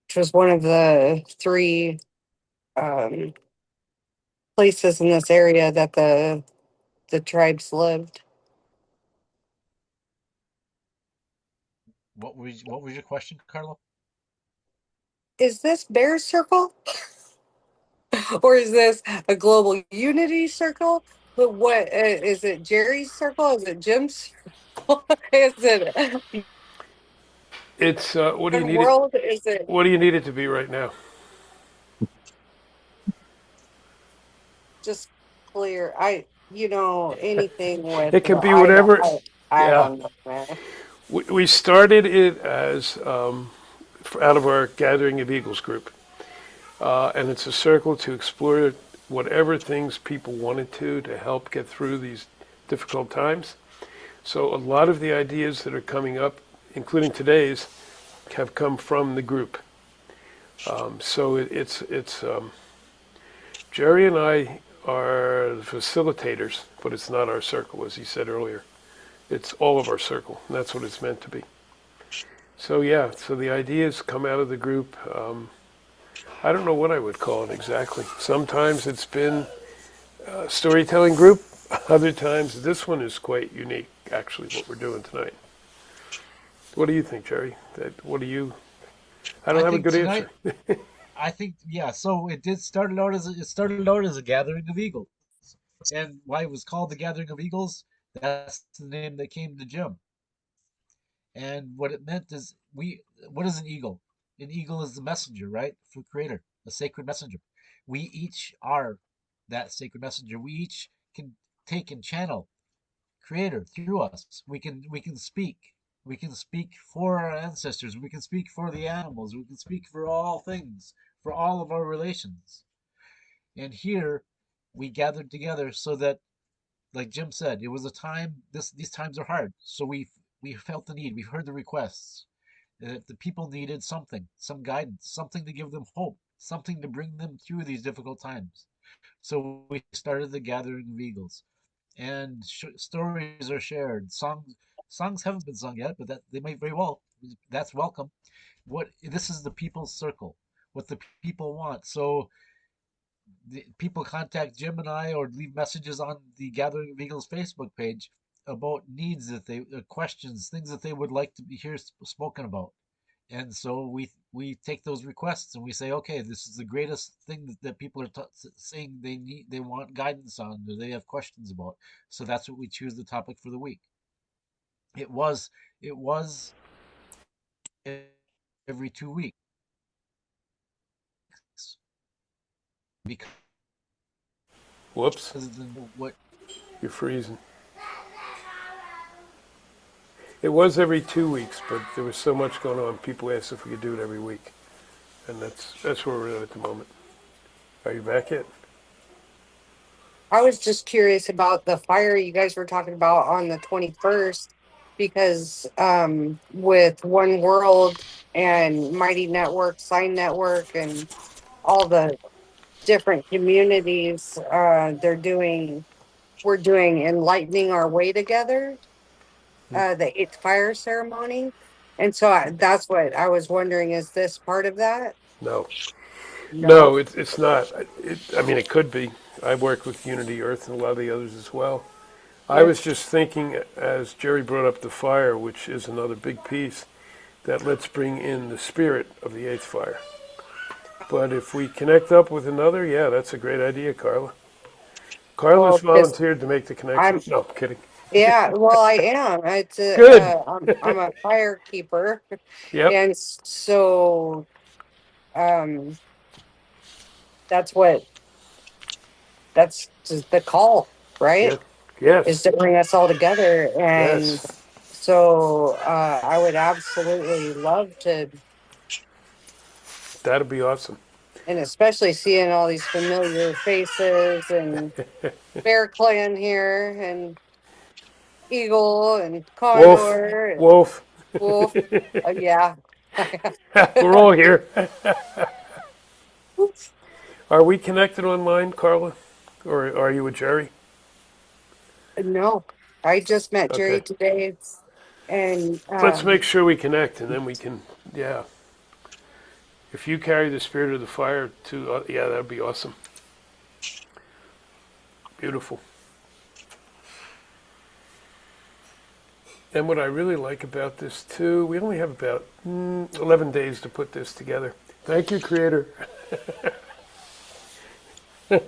which was one of the three um, places in this area that the tribes lived. what was your question, Carlo? Is this Bear Circle? or is this a global unity circle? But what is it? Jerry's circle? Is it Jim's? Is it It's what do you one need it? world? Is it What do you need it to be right now? just clear? Anything with It can be I don't, whatever. I Yeah, don't know, man. we started it as out of our Gathering of Eagles group, and it's a circle to explore whatever things people wanted to help get through these difficult times. So a lot of the ideas that are coming up, including today's, have come from the group. So it's Jerry and I are the facilitators, but it's not our circle, as he said earlier. It's all of our circle, and that's what it's meant to be. So yeah, so the ideas come out of the group. I don't know what I would call it exactly. Sometimes it's been a storytelling group. Other times, this one is quite unique, actually, what we're doing tonight. What do you think, Jerry? What do you? I don't I have a think good answer. tonight, I think, yeah. So it started out as a gathering of eagles, and why it was called the Gathering of Eagles. That's the name that came to Jim. And what it meant is what is an eagle? An eagle is the messenger, right? For Creator, a sacred messenger. We each are that sacred messenger. We each can take and channel Creator through us. We can speak. We can speak for our ancestors. We can speak for the animals. We can speak for all things, for all of our relations. And here we gathered together so that, like Jim said, it was a time. These times are hard, so we felt the need. We've heard the requests that the people needed something, some guidance, something to give them hope, something to bring them through these difficult times. So we started the Gathering of Eagles, and stories are shared. Songs haven't been sung yet, but that they might very well. That's welcome. What this is the people's circle. What the people want. So the people contact Jim and I or leave messages on the Gathering of Eagles Facebook page about needs that they questions, things that they would like to be hear spoken about. And so we take those requests and we say, okay, this is the greatest thing that people are saying they want guidance on or they have questions about. So that's what we choose the topic for the week. It was every 2 weeks because Whoops, of what you're freezing. It was every 2 weeks, but there was so much going on. People asked if we could do it every week, and that's where we're at the moment. Are you back yet? I was just curious about the fire you guys were talking about on the 21st because with One World and Mighty Network, Sign Network, and all the different communities, we're doing Enlightening Our Way Together, the eighth fire ceremony. And so that's what I was wondering, is this part of that? No, No. no, it's not. I mean, it could be. I work with Unity Earth and a lot of the others as well. I Yeah. was just thinking, as Jerry brought up the fire, which is another big piece, that let's bring in the spirit of the eighth fire. But if we connect up with another, yeah, that's a great idea, Carla. Carla's Well, because volunteered to make the connection. I'm, No, I'm kidding. yeah, well, I am. Good. I'm a fire keeper. Yep. And so, um, that's what, that's just the call, Yeah. right? Is Yes. to bring us all together. And Yes. so, I would absolutely love to, That'd be awesome. and especially seeing all these familiar faces and Bear Clan here and Eagle and Wolf. Condor and Wolf. Wolf. Yeah. We're all here. Are we connected online, Carla? Or are you with Jerry? No, I just met Jerry Okay. today, and Let's make sure we connect, and then we can, yeah. If you carry the spirit of the fire to, yeah, that'd be awesome. Beautiful. And what I really like about this too, we only have about 11 days to put this together. Thank you, Creator. All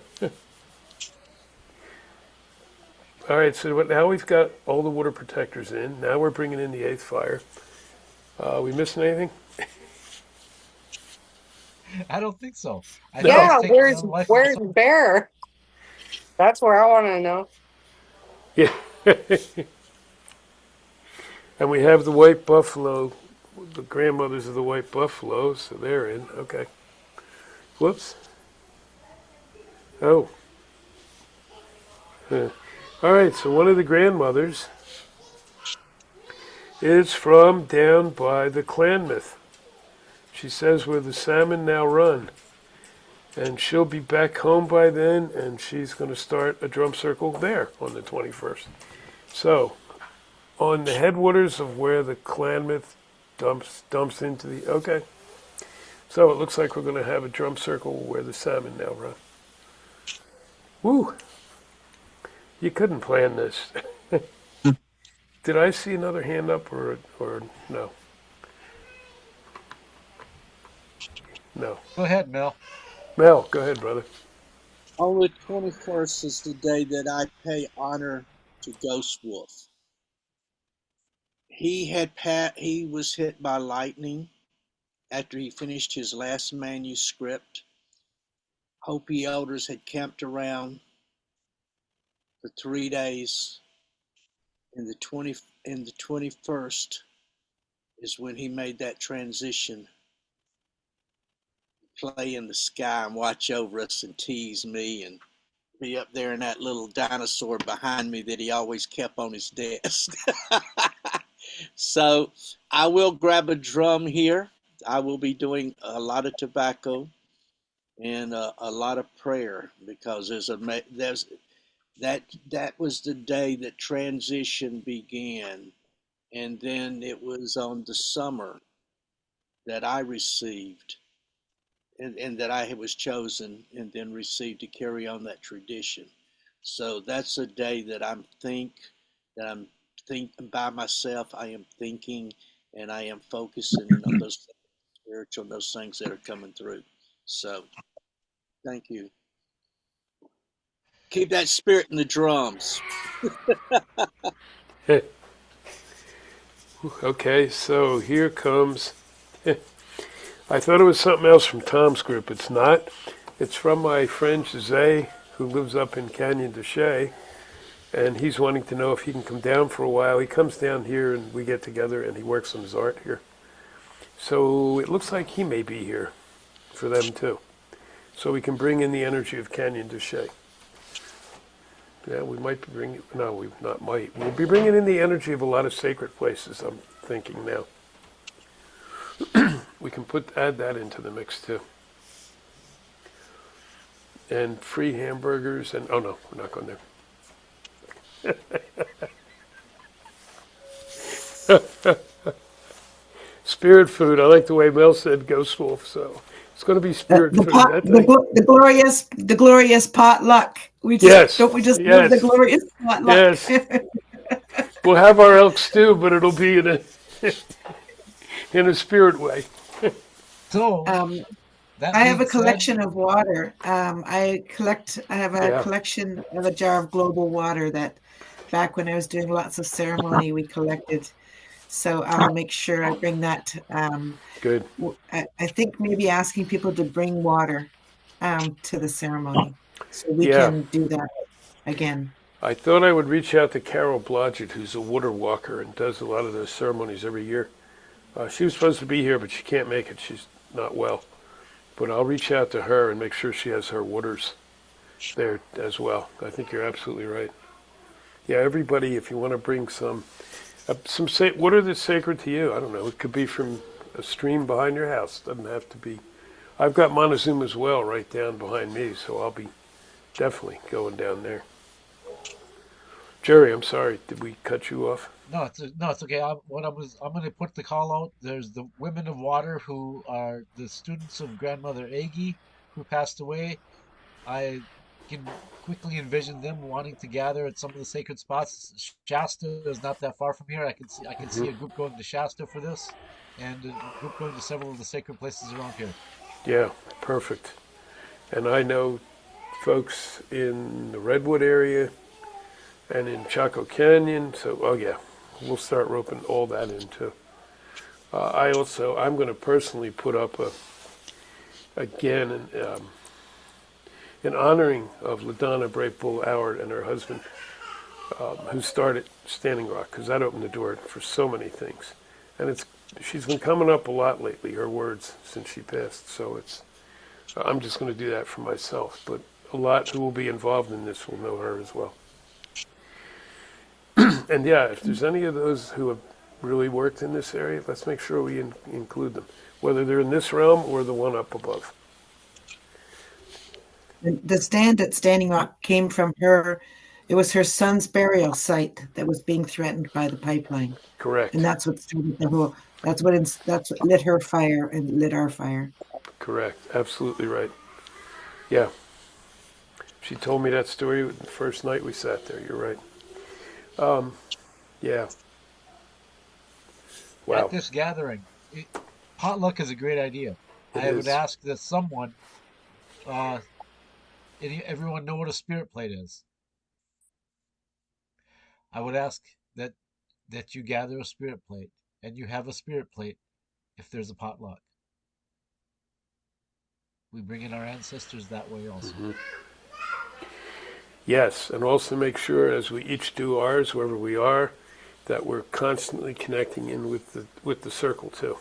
right, so now we've got all the water protectors in. Now we're bringing in the eighth fire. We missing anything? I don't think so. I think No. it's Yeah, taking the life of where's the Bear? That's where I want to know. Yeah. And we have the white buffalo, the grandmothers of the white buffalo, so they're in. Okay. Whoops. Oh. All right, so one of the grandmothers is from down by the Klamath. She says where the salmon now run. And she'll be back home by then, and she's going to start a drum circle there on the 21st. So, on the headwaters of where the Klamath dumps into the... Okay. So it looks like we're going to have a drum circle where the salmon now run. Woo! You couldn't plan this. Did I see another hand up or no? No. Go ahead, Mel. Mel, go ahead, brother. On the 21st is the day that I pay honor to Ghost Wolf. He was hit by lightning after he finished his last manuscript. Hopi elders had camped around for 3 days. And the 21st is when he made that transition. Play in the sky and watch over us and tease me and be up there in that little dinosaur behind me that he always kept on his desk. So I will grab a drum here. I will be doing a lot of tobacco and a lot of prayer because that was the day that transition began, and then it was on the summer that I received and that I was chosen and then received to carry on that tradition. So that's a day that I'm thinking by myself. I am thinking and I am focusing on those spiritual, those things that are coming through. So thank you. Keep that spirit in the drums. Okay, so here comes... I thought it was something else from Tom's group. It's not. It's from my friend Jose, who lives up in Canyon de Chelly, and he's wanting to know if he can come down for a while. He comes down here and we get together and he works on his art here. So it looks like he may be here for them too. So we can bring in the energy of Canyon de Chelly. Yeah, we might be bringing, no, we not might. We'll be bringing in the energy of a lot of sacred places, I'm thinking now. We can add that into the mix too. And free hamburgers and, oh no, we're not going there. Spirit food, I like the way Mel said Ghost Wolf, so it's going to be spirit food. The glorious potluck. Yes. Don't we just Yes. love the glorious potluck? Yes. We'll have our elk stew, but it'll be in a spirit way. So I have a collection of water. I have a collection of a jar of global water that back when I was doing lots of ceremony we collected. So I'll make sure I bring that. Good. I think maybe asking people to bring water to the ceremony so we can do that again. I thought I would reach out to Carol Blodgett, who's a water walker and does a lot of those ceremonies every year. She was supposed to be here, but she can't make it. She's not well. But I'll reach out to her and make sure she has her waters there as well. I think you're absolutely right. Yeah, everybody, if you want to bring some water that's sacred to you, I don't know. It could be from a stream behind your house. It doesn't have to be. I've got Montezuma's well right down behind me, so I'll be definitely going down there. Jerry, I'm sorry. Did we cut you off? No, it's okay. I'm going to put the call out. There's the Women of Water, who are the students of Grandmother Aggie, who passed away. I can quickly envision them wanting to gather at some of the sacred spots. Shasta is not that far from here. I can see a group going to Shasta for this, and a group going to several of the sacred places around here. Yeah, perfect. And I know folks in the Redwood area and in Chaco Canyon. So, oh yeah, we'll start roping all that in too. I'm going to personally put up in honoring of LaDonna Brave Bull Howard and her husband, who started Standing Rock, because that opened the door for so many things. And she's been coming up a lot lately, her words, since she passed. So I'm just going to do that for myself. But a lot who will be involved in this will know her as well. And yeah, if there's any of those who have really worked in this area, let's make sure we include them, whether they're in this realm or the one up above. The stand at Standing Rock came from her. It was her son's burial site that was being threatened by the pipeline. Correct. And that's what started the whole. That's what lit her fire and lit our fire. Correct. Absolutely right. Yeah. She told me that story the first night we sat there. You're right. Yeah. Wow. At this gathering, potluck is a great idea. I would ask that someone, everyone know what a spirit plate is. I would ask that you gather a spirit plate and you have a spirit plate if there's a potluck. We bring in our ancestors that way also. Mm-hmm. Yes, and also make sure as we each do ours, wherever we are, that we're constantly connecting in with the circle too.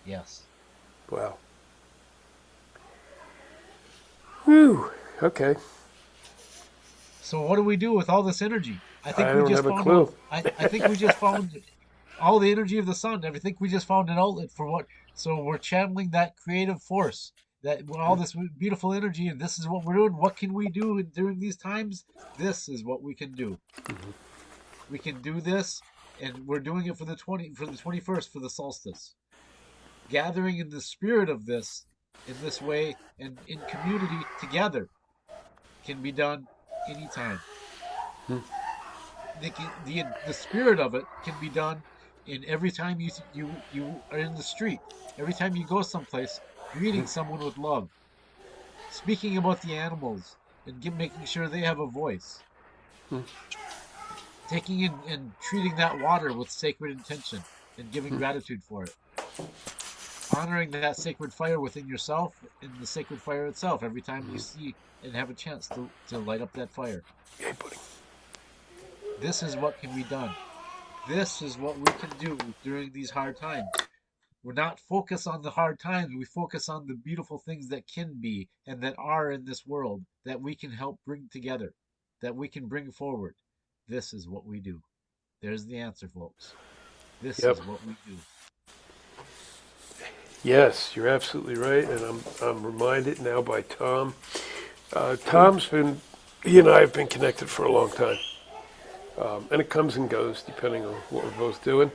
Yes. Wow. Whew. Okay. So what do we do with all this energy? I don't have a clue. I think we just found all the energy of the sun. I think we just found an outlet for what. So we're channeling that creative force, that all this beautiful energy, and this is what we're doing. What can we do during these times? This is what we can do. Mm-hmm. We can do this, and we're doing it for the 21st, for the solstice. Gathering in the spirit of this, in this way, and in community together, can be done anytime. The spirit of it can be done in every time you are in the street, every time you go someplace, greeting someone with love, speaking about the animals, and making sure they have a voice, taking in and treating that water with sacred intention and giving gratitude for it, honoring that sacred fire within yourself and the sacred fire itself every time you see and have a chance to light up that fire. Hey, buddy. This is what can be done. This is what we can do during these hard times. We're not focused on the hard times. We focus on the beautiful things that can be and that are in this world that we can help bring together, that we can bring forward. This is what we do. There's the answer, folks. This is what we do. Yes, you're absolutely right, and I'm reminded now by Tom. He and I have been connected for a long time. And it comes and goes depending on what we're both doing.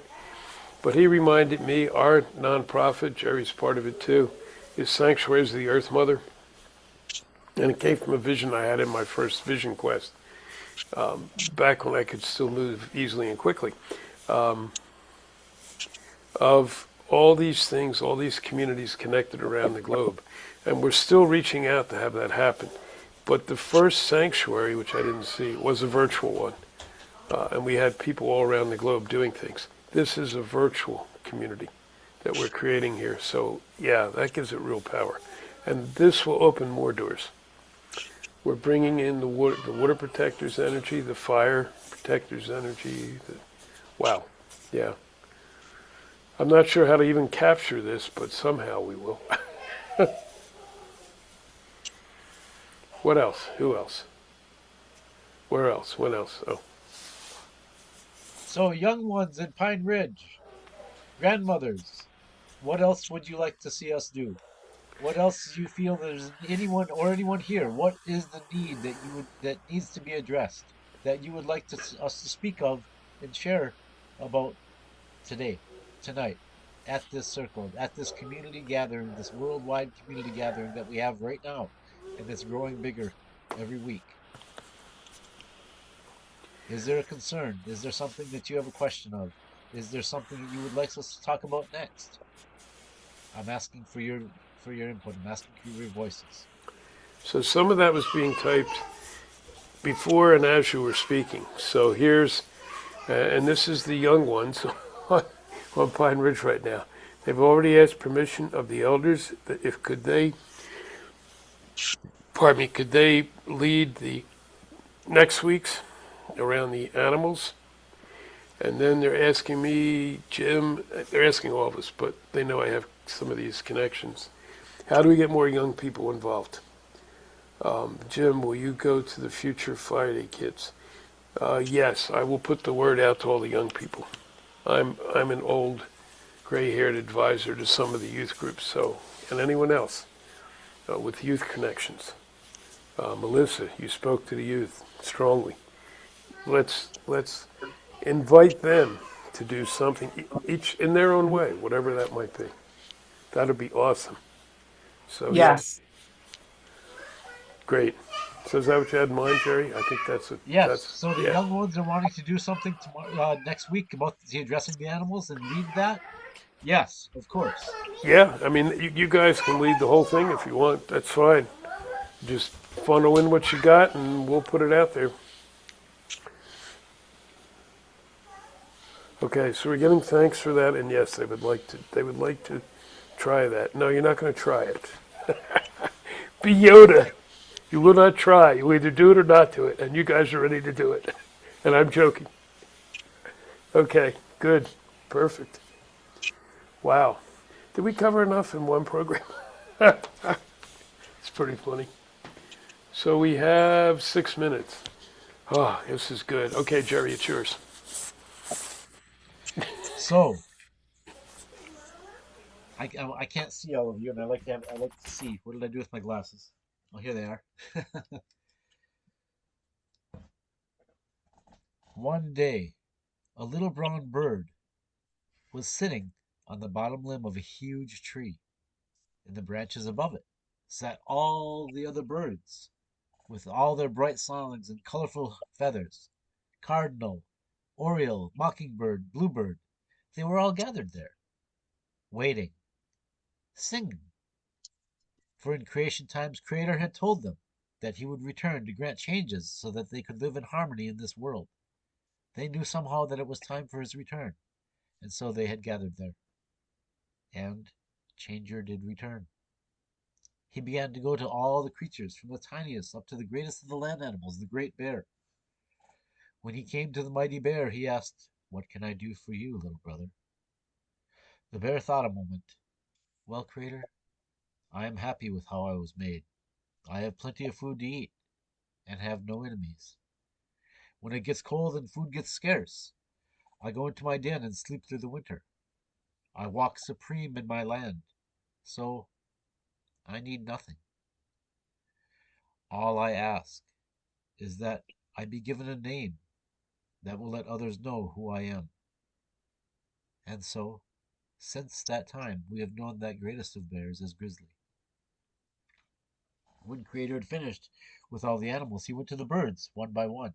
But he reminded me, our nonprofit, Jerry's part of it too, is Sanctuaries of the Earth Mother. And it came from a vision I had in my first vision quest, back when I could still move easily and quickly, of all these things, all these communities connected around the globe. And we're still reaching out to have that happen. But the first sanctuary, which I didn't see, was a virtual one. And we had people all around the globe doing things. This is a virtual community that we're creating here. So yeah, that gives it real power. And this will open more doors. We're bringing in the water protectors' energy, the fire protectors' energy. Wow, yeah. I'm not sure how to even capture this, but somehow we will. What else? Who else? Where else? When else? Oh. So, young ones in Pine Ridge, grandmothers, what else would you like to see us do? What else do you feel there's anyone here? What is the need that needs to be addressed, that you would like us to speak of and share about tonight, at this circle, at this community gathering, this worldwide community gathering that we have right now, and it's growing bigger every week? Is there a concern? Is there something that you have a question of? Is there something that you would like us to talk about next? I'm asking for for your input. I'm asking for your voices. So some of that was being typed before and as you were speaking. So here's, and this is the young ones on Pine Ridge right now. They've already asked permission of the elders that if could they, pardon me, could they lead the next week's around the animals. And then they're asking me, Jim, they're asking all of us, but they know I have some of these connections. How do we get more young people involved? Jim, will you go to the future Fire Day kids? Yes, I will put the word out to all the young people. I'm an old, gray-haired advisor to some of the youth groups, so, and anyone else with youth connections. Melissa, you spoke to the youth strongly. Let's invite them to do something, each in their own way, whatever that might be. That'd be awesome. So yeah, Yes. great. So is that what you had in mind, Jerry? I think Yes. that's So the yeah. young ones are wanting to do something tomorrow, next week about addressing the animals and lead that. Yes, of course. Yeah, I mean, you guys can lead the whole thing if you want. That's fine. Just funnel in what you got, and we'll put it out there. Okay, so we're getting thanks for that, and yes, they would like to. They would like to try that. No, you're not going to try it. Be Yoda. You will not try. You either do it or not do it, and you guys are ready to do it. And I'm joking. Okay, good, perfect. Wow, did we cover enough in one program? It's pretty funny. So we have 6 minutes. Oh, this is good. Okay, Jerry, it's yours. So I can't see all of you, and I like to see. What did I do with my glasses? Oh, here they are. One day, a little brown bird was sitting on the bottom limb of a huge tree. In the branches above it sat all the other birds, with all their bright songs and colorful feathers. Cardinal, oriole, mockingbird, bluebird, they were all gathered there, waiting, singing. For in creation times Creator had told them that he would return to grant changes so that they could live in harmony in this world. They knew somehow that it was time for his return, and so they had gathered there. And Changer did return. He began to go to all the creatures, from the tiniest up to the greatest of the land animals, the great bear. When he came to the mighty bear, he asked, "What can I do for you, little brother?" The bear thought a moment. "Well, Creator, I am happy with how I was made. I have plenty of food to eat, and have no enemies. When it gets cold and food gets scarce, I go into my den and sleep through the winter. I walk supreme in my land, so I need nothing. All I ask is that I be given a name that will let others know who I am." And so, since that time, we have known that greatest of bears as Grizzly. When Creator had finished with all the animals, he went to the birds, one by one,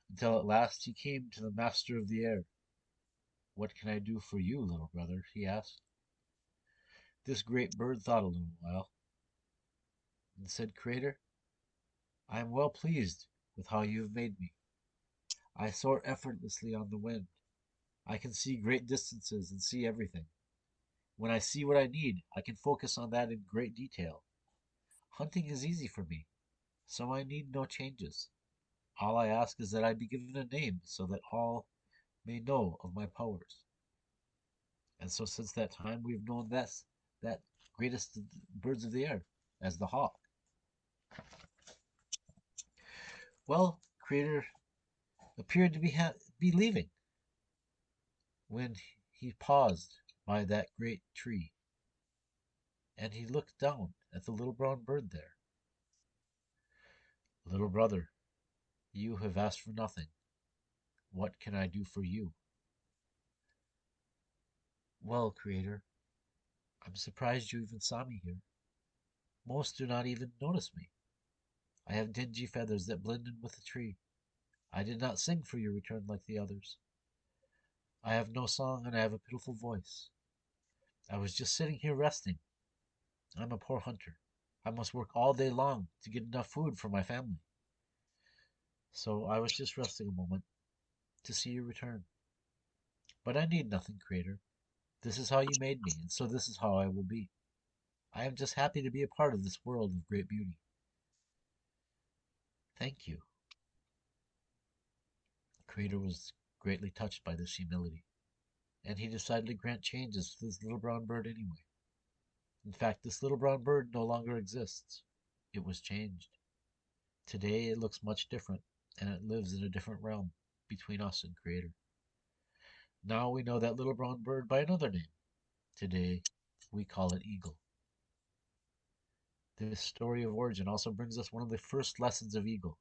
until at last he came to the master of the air. "What can I do for you, little brother?" he asked. This great bird thought a little while, and said, "Creator, I am well pleased with how you have made me. I soar effortlessly on the wind. I can see great distances and see everything. When I see what I need, I can focus on that in great detail. Hunting is easy for me, so I need no changes. All I ask is that I be given a name so that all may know of my powers." And so since that time we have known that greatest of the birds of the air as the hawk. Well, Creator appeared to be leaving when he paused by that great tree, and he looked down at the little brown bird there. "Little brother, you have asked for nothing. What can I do for you?" "Well, Creator, I'm surprised you even saw me here. Most do not even notice me. I have dingy feathers that blend in with the tree. I did not sing for your return like the others. I have no song and I have a pitiful voice. I was just sitting here resting, I'm a poor hunter. I must work all day long to get enough food for my family. So I was just resting a moment to see you return. But I need nothing, Creator. This is how you made me, and so this is how I will be. I am just happy to be a part of this world of great beauty. Thank you. Creator was greatly touched by this humility, and he decided to grant changes to this little brown bird anyway. In fact, this little brown bird no longer exists. It was changed. Today it looks much different, and it lives in a different realm between us and Creator. Now we know that little brown bird by another name. Today we call it Eagle. This story of origin also brings us one of the first lessons of Eagle.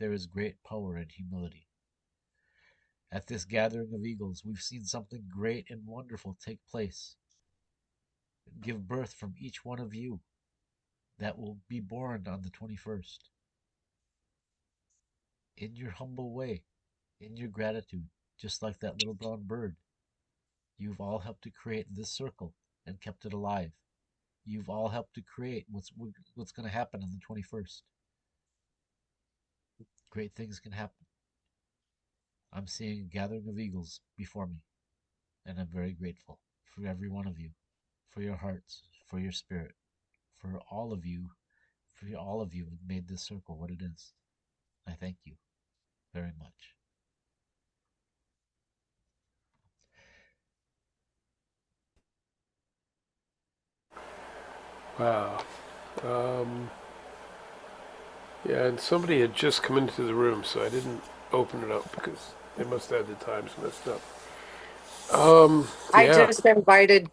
There is great power in humility. At this gathering of eagles, we've seen something great and wonderful take place. Give birth from each one of you that will be born on the 21st. In your humble way, in your gratitude, just like that little brown bird, you've all helped to create this circle and kept it alive. You've all helped to create what's going to happen on the 21st. Great things can happen. I'm seeing a gathering of eagles before me, and I'm very grateful for every one of you, for your hearts, for your spirit, for all of you who made this circle what it is. I thank you very much. Wow. Yeah, and somebody had just come into the room, so I didn't open it up because they must have the times messed up. I Yeah. just invited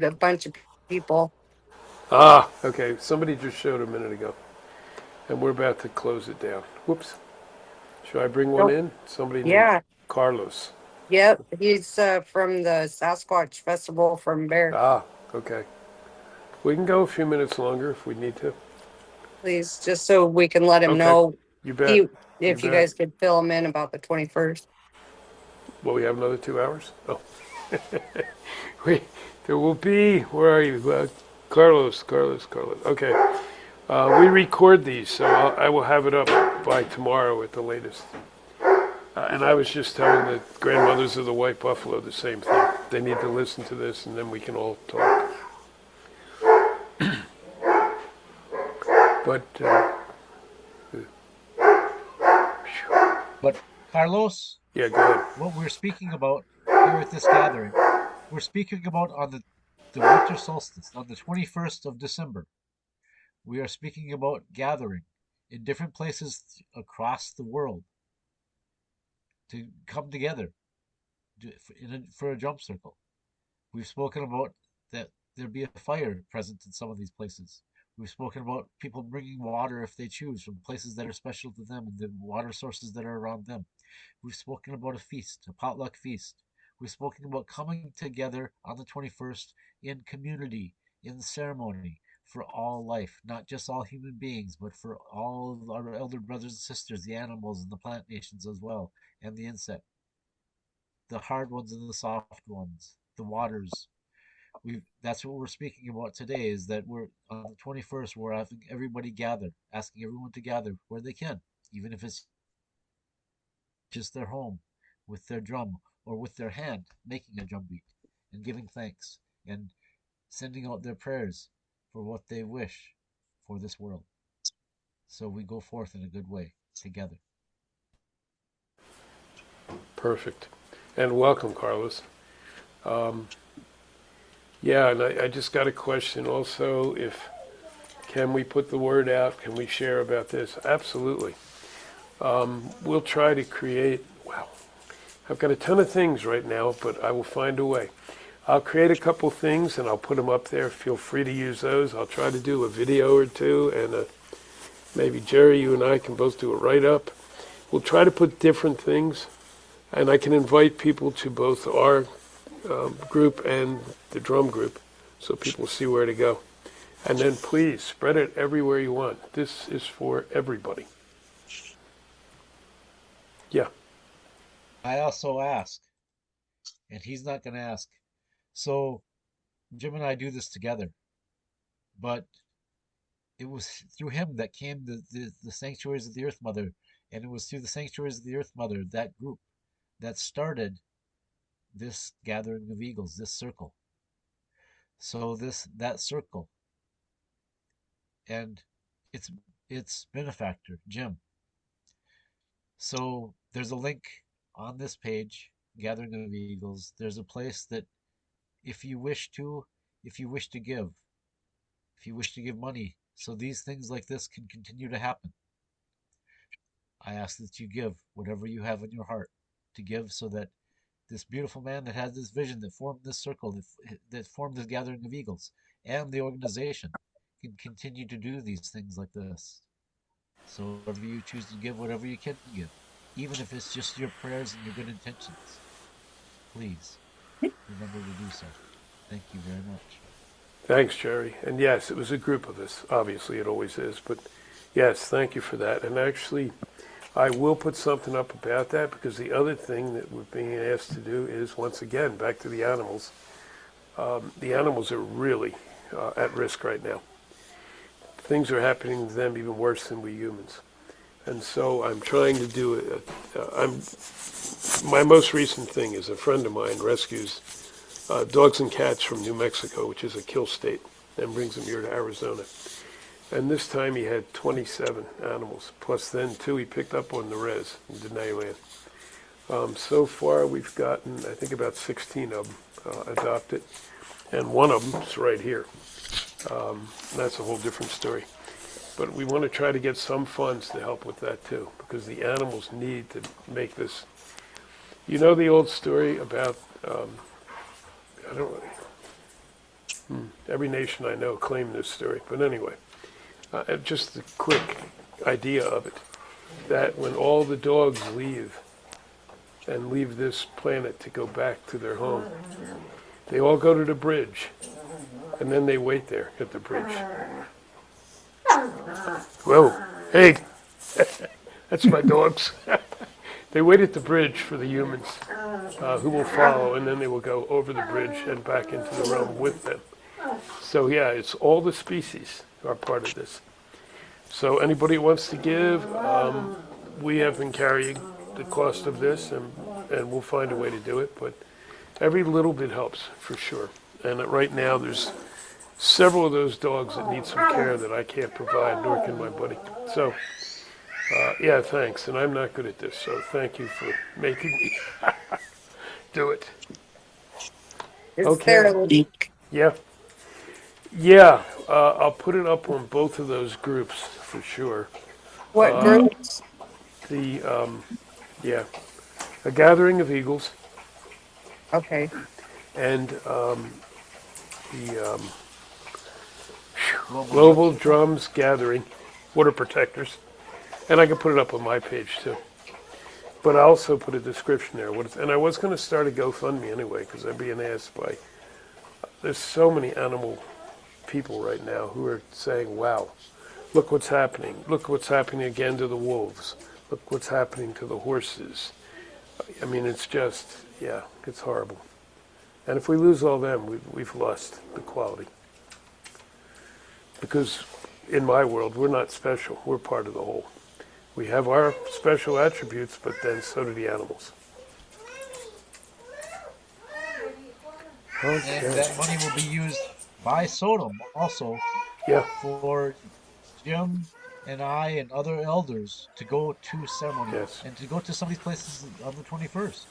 a bunch of people. Ah, okay. Somebody just showed a minute ago, and we're about to close it down. Whoops. Should I bring one Nope. in? Somebody named Yeah. Carlos. Yep. He's from the Sasquatch Festival from Bear. Ah, okay. We can go a few minutes longer if we need to. Please, just so we can let him Okay. know You bet. You if you bet. guys could fill him in about the 21st. Well, we have another 2 hours? Oh. There will be, where are you? Carlos. Okay. We record these, so I will have it up by tomorrow at the latest. And I was just telling the grandmothers of the White Buffalo the same thing. They need to listen to this, and then we can all talk. But, But Carlos, yeah, go ahead. what we're speaking about here at this gathering, we're speaking about on the winter solstice, on the 21st of December. We are speaking about gathering in different places across the world to come together for a jump circle. We've spoken about that there be a fire present in some of these places. We've spoken about people bringing water if they choose from places that are special to them and the water sources that are around them. We've spoken about a feast, a potluck feast. We've spoken about coming together on the 21st in community, in ceremony, for all life, not just all human beings, but for all our elder brothers and sisters, the animals and the plant nations as well, and the insect, the hard ones and the soft ones, the waters. That's what we're speaking about today, is that we're on the 21st, we're having everybody gather, asking everyone to gather where they can, even if it's just their home, with their drum or with their hand, making a drum beat and giving thanks and sending out their prayers for what they wish for this world. So we go forth in a good way together. Perfect. And welcome, Carlos. Yeah, and I just got a question also. Can we put the word out? Can we share about this? Absolutely. We'll try to create, wow, I've got a ton of things right now, but I will find a way. I'll create a couple things and I'll put them up there. Feel free to use those. I'll try to do a video or two, and maybe Jerry, you and I can both do a write-up. We'll try to put different things, and I can invite people to both our group and the drum group so people see where to go. And then please spread it everywhere you want. This is for everybody. Yeah. I also ask, and he's not going to ask. So Jim and I do this together. but it was through him that came the sanctuaries of the Earth Mother, and it was through the sanctuaries of the Earth Mother, that group, that started this gathering of eagles, this circle. So that circle and its benefactor, Jim. So there's a link on this page, Gathering of Eagles. There's a place that if you wish to, if you wish to give, if you wish to give money, so these things like this can continue to happen. I ask that you give whatever you have in your heart to give, so that this beautiful man that has this vision, that formed this circle, that formed this gathering of eagles, and the organization can continue to do these things like this. So whatever you choose to give, whatever you can give, even if it's just your prayers and your good intentions, please remember to do so. Thank you very much. Thanks, Jerry. And yes, it was a group of us. Obviously, it always is. But yes, thank you for that. And actually, I will put something up about that, because the other thing that we're being asked to do is, once again, back to the animals. The animals are really at risk right now. Things are happening to them even worse than we humans. And so I'm trying to do it. My most recent thing is a friend of mine rescues dogs and cats from New Mexico, which is a kill state, and brings them here to Arizona. And this time he had 27 animals, plus then 2 he picked up on the res in Denali land. So far we've gotten, I think, about 16 of them adopted, and one of them's right here. That's a whole different story. But we want to try to get some funds to help with that too, because the animals need to make this. You know the old story about, I don't know, every nation I know claimed this story, but anyway, just the quick idea of it, that when all the dogs leave and leave this planet to go back to their home, they all go to the bridge, and then they wait there at the bridge. Whoa, hey, that's my dogs. They wait at the bridge for the humans who will follow, and then they will go over the bridge and back into the realm with them. So yeah, it's all the species are part of this. So anybody who wants to give, we have been carrying the cost of this, and we'll find a way to do it, but every little bit helps for sure. And right now there's several of those dogs that need some care that I can't provide, nor can my buddy. So, yeah, thanks. And I'm not good at this, so thank you for making me do it. Is there a link? Yeah. Yeah, I'll put it up on both of those groups for sure. What groups? Yeah, a gathering of eagles, Okay. and the global drums gathering, water protectors, and I can put it up on my page too. But I also put a description there. And I was going to start a GoFundMe anyway, because I'm being asked by. There's so many animal people right now who are saying, "Wow, look what's happening! Look what's happening again to the wolves! Look what's happening to the horses!" I mean, it's just, yeah, it's horrible. And if we lose all them, we've lost the quality. Because in my world, we're not special. We're part of the whole. We have our special attributes, but then so do the animals. Okay. And that money will be used by Sodom also, Yeah. for Jim and I and other elders to go to ceremony, Yes. and to go to some of these places on the 21st.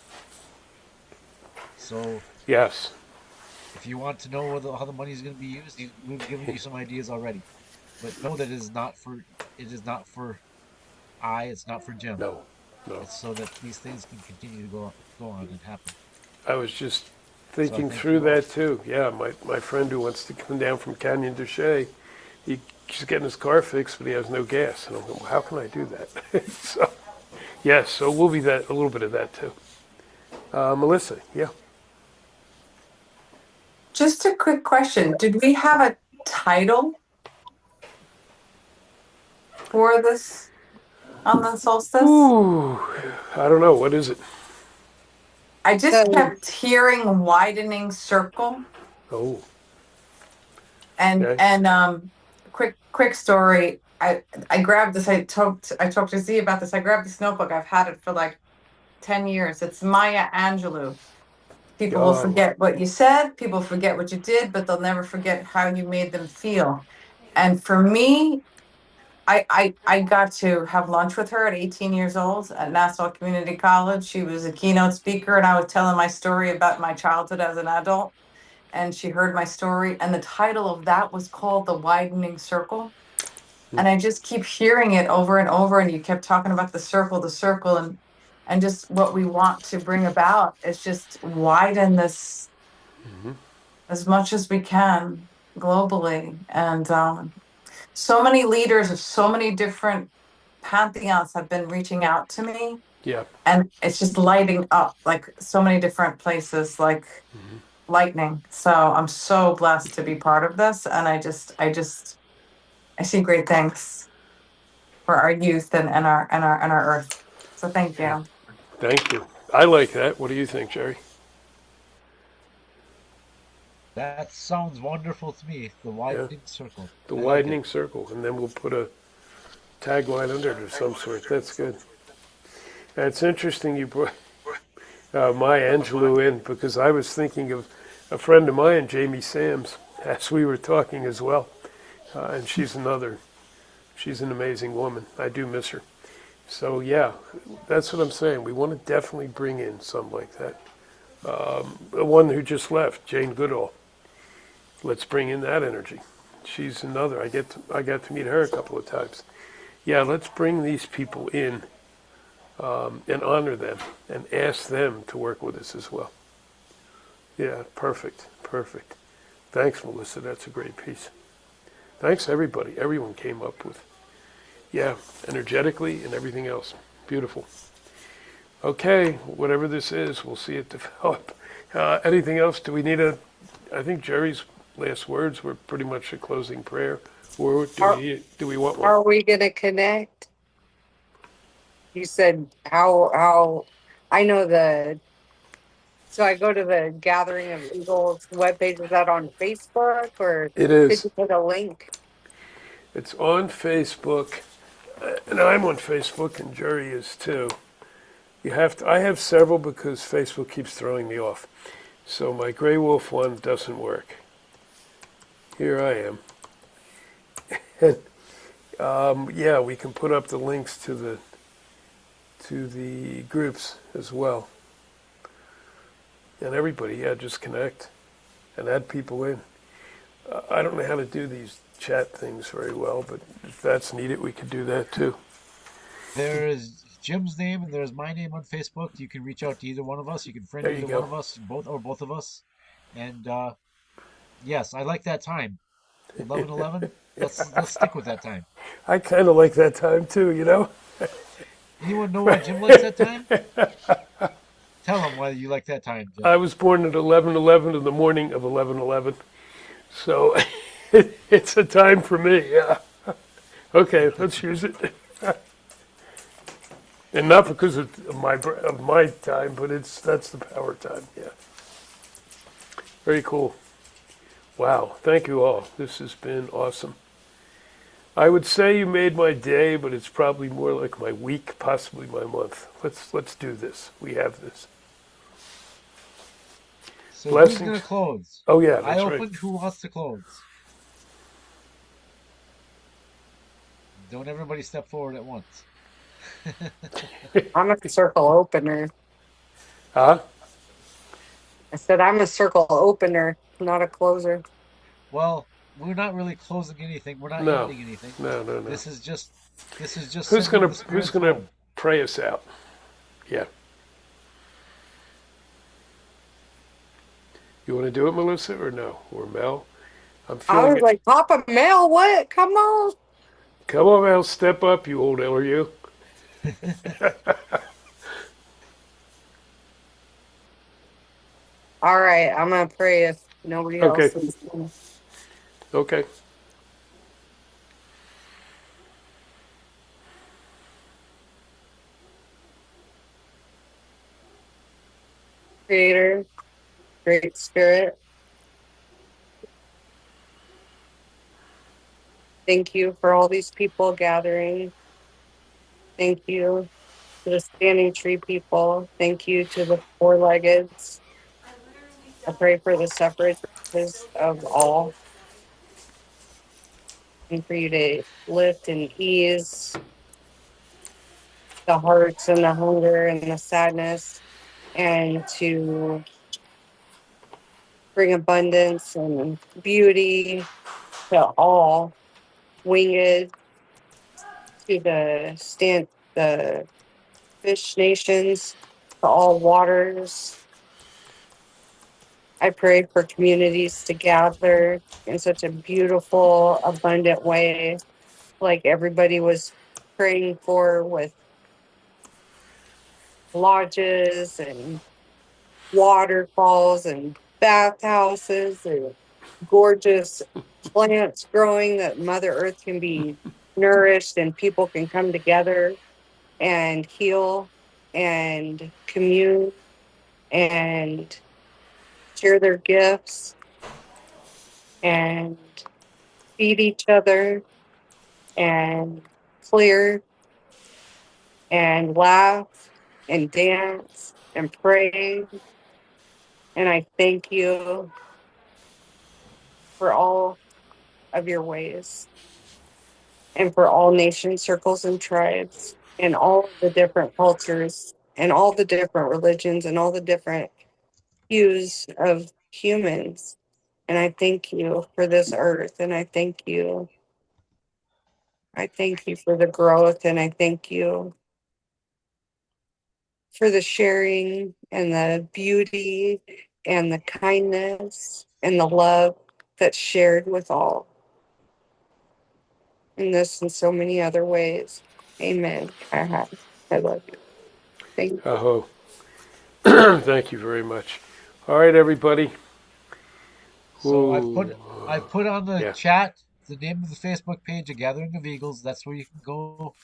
So Yes. if you want to know how the money is going to be used, we've given you some ideas already. But know that it is not for it's not for Jim. No. It's so that these things can continue to go on and happen. I was just thinking thank through you all. that too. Yeah, my friend who wants to come down from Canyon de Chelly, he's getting his car fixed, but he has no gas. And I'm going, well, how can I do that? So, yes, so we'll be a little bit of that too. Melissa, yeah. Just a quick question. Did we have a title for this on the solstice? Ooh, I don't know. What is it? I just So- kept hearing widening circle. Oh, And Okay. quick story. I grabbed this. I talked to Z about this. I grabbed this notebook. I've had it for like 10 years. It's Maya Angelou. People will Oh, forget what you said, people forget what you did, but they'll never forget how you made them feel. And for me, I got to have lunch with her at 18 years old at Nassau Community College. She was a keynote speaker, and I was telling my story about my childhood as an adult. And she heard my story, and the title of that was called The Widening Circle. And I just keep hearing it over and over. And you kept talking about the circle, and just what we want to bring about is just widen this as much as we can globally. And so many leaders of so many different pantheons have been reaching out to me, yeah. and it's just lighting up like so many different places, like lightning. So I'm so blessed to be part of this, and I see great things for our youth and our earth. So thank you. Thank you. I like that. What do you think, Jerry? That sounds wonderful to me. The Yeah. widening circle. The I like it. widening circle, and then we'll put a tagline under it of some sort. That's good. It's interesting you brought Maya Angelou in because I was thinking of a friend of mine, Jamie Sams, as we were talking as well. And she's an amazing woman. I do miss her. So yeah, that's what I'm saying. We want to definitely bring in some like that. The one who just left, Jane Goodall. Let's bring in that energy. She's another. I got to meet her a couple of times. Yeah, let's bring these people in and honor them and ask them to work with us as well. Yeah, perfect, perfect. Thanks, Melissa. That's a great piece. Thanks, everybody. Everyone came up with, yeah, energetically and everything else. Beautiful. Okay, whatever this is, we'll see it develop. Anything else? Do we need I think Jerry's last words were pretty much a closing prayer. Or Are, do we want one? are we going to connect? You said how I know so I go to the Gathering of Eagles webpage. Is that on Facebook or It did is. you put a link? It's on Facebook, and I'm on Facebook, and Jerry is too. I have several because Facebook keeps throwing me off. So my Grey Wolf one doesn't work. Here I am. Yeah, we can put up the links to the groups as well. And everybody, yeah, just connect and add people in. I don't know how to do these chat things very well, but if that's needed, we could do that too. There's Jim's name and there's my name on Facebook. You can reach out to either one of us. You can friend There you either one go. of us, both of us. And yes, I like that time. 11:11. Let's stick with that time. I kind of like that time too, you know? Anyone know why Jim likes that time? Tell him why you like that time, Jim. I was born at 11:11 in the morning of 11:11. So it's a time for me, yeah. Okay, let's use it. And not because of my time, but that's the power time, yeah. Very cool. Wow, thank you all. This has been awesome. I would say you made my day, but it's probably more like my week, possibly my month. Let's do this. We have this. So who's gonna Blessings. close? Oh yeah, I that's right. opened. Who wants to close? Don't everybody step forward at once. I'm a circle opener. Huh? I said I'm a circle opener, not a closer. Well, we're not really closing anything. We're not No. ending anything. No. This is just Who's sending gonna the Who's spirits gonna home. pray us out? Yeah. You want to do it, Melissa, or no, or Mel? I'm I feeling was it. like, Papa Mel, what? Come on. Come on, Mel, step up, you old LRU. All right, I'm gonna pray if nobody Okay. else is. Okay. Creator, Great Spirit, Thank you for all these people gathering. Thank you to the standing tree people. Thank you to the four-leggeds. I pray for the separateness of all and for you to lift and ease the hearts and the hunger and the sadness and to bring abundance and beauty to all winged, to the fish nations, to all waters. I pray for communities to gather in such a beautiful, abundant way, like everybody was praying for, with lodges and waterfalls and bathhouses and gorgeous plants growing, that Mother Earth can be nourished and people can come together and heal and commune and share their gifts and feed each other and clear and laugh and dance and pray. And I thank you for all of your ways and for all nation circles and tribes and all of the different cultures and all the different religions and all the different hues of humans. And I thank you for this earth. And I thank you. I thank you for the growth. And I thank you for the sharing and the beauty and the kindness and the love that's shared with all. In this and so many other ways. Amen. I love you. Thank you. Aho. Thank you very much. All right, everybody. So Ooh. I've put on the Yeah. chat the name of the Facebook page, A Gathering of Eagles. That's where you can go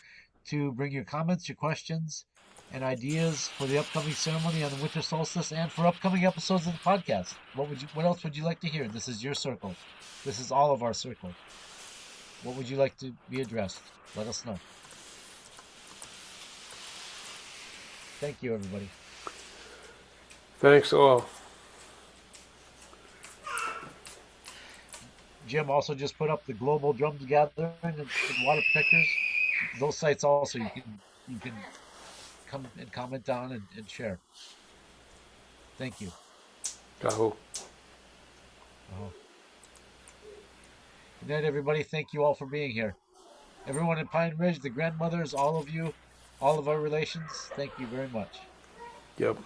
to bring your comments, your questions, and ideas for the upcoming ceremony on the winter solstice and for upcoming episodes of the podcast. What else would you like to hear? This is your circle. This is all of our circle. What would you like to be addressed? Let us know. Thank you, everybody. Thanks all. Jim also just put up the global drums gathering and water protectors. Those sites also you can come and comment on and share. Thank you. Aho. Oh. Good night, everybody. Thank you all for being here. Everyone in Pine Ridge, the grandmothers, all of you, all of our relations, thank you very much. Yep.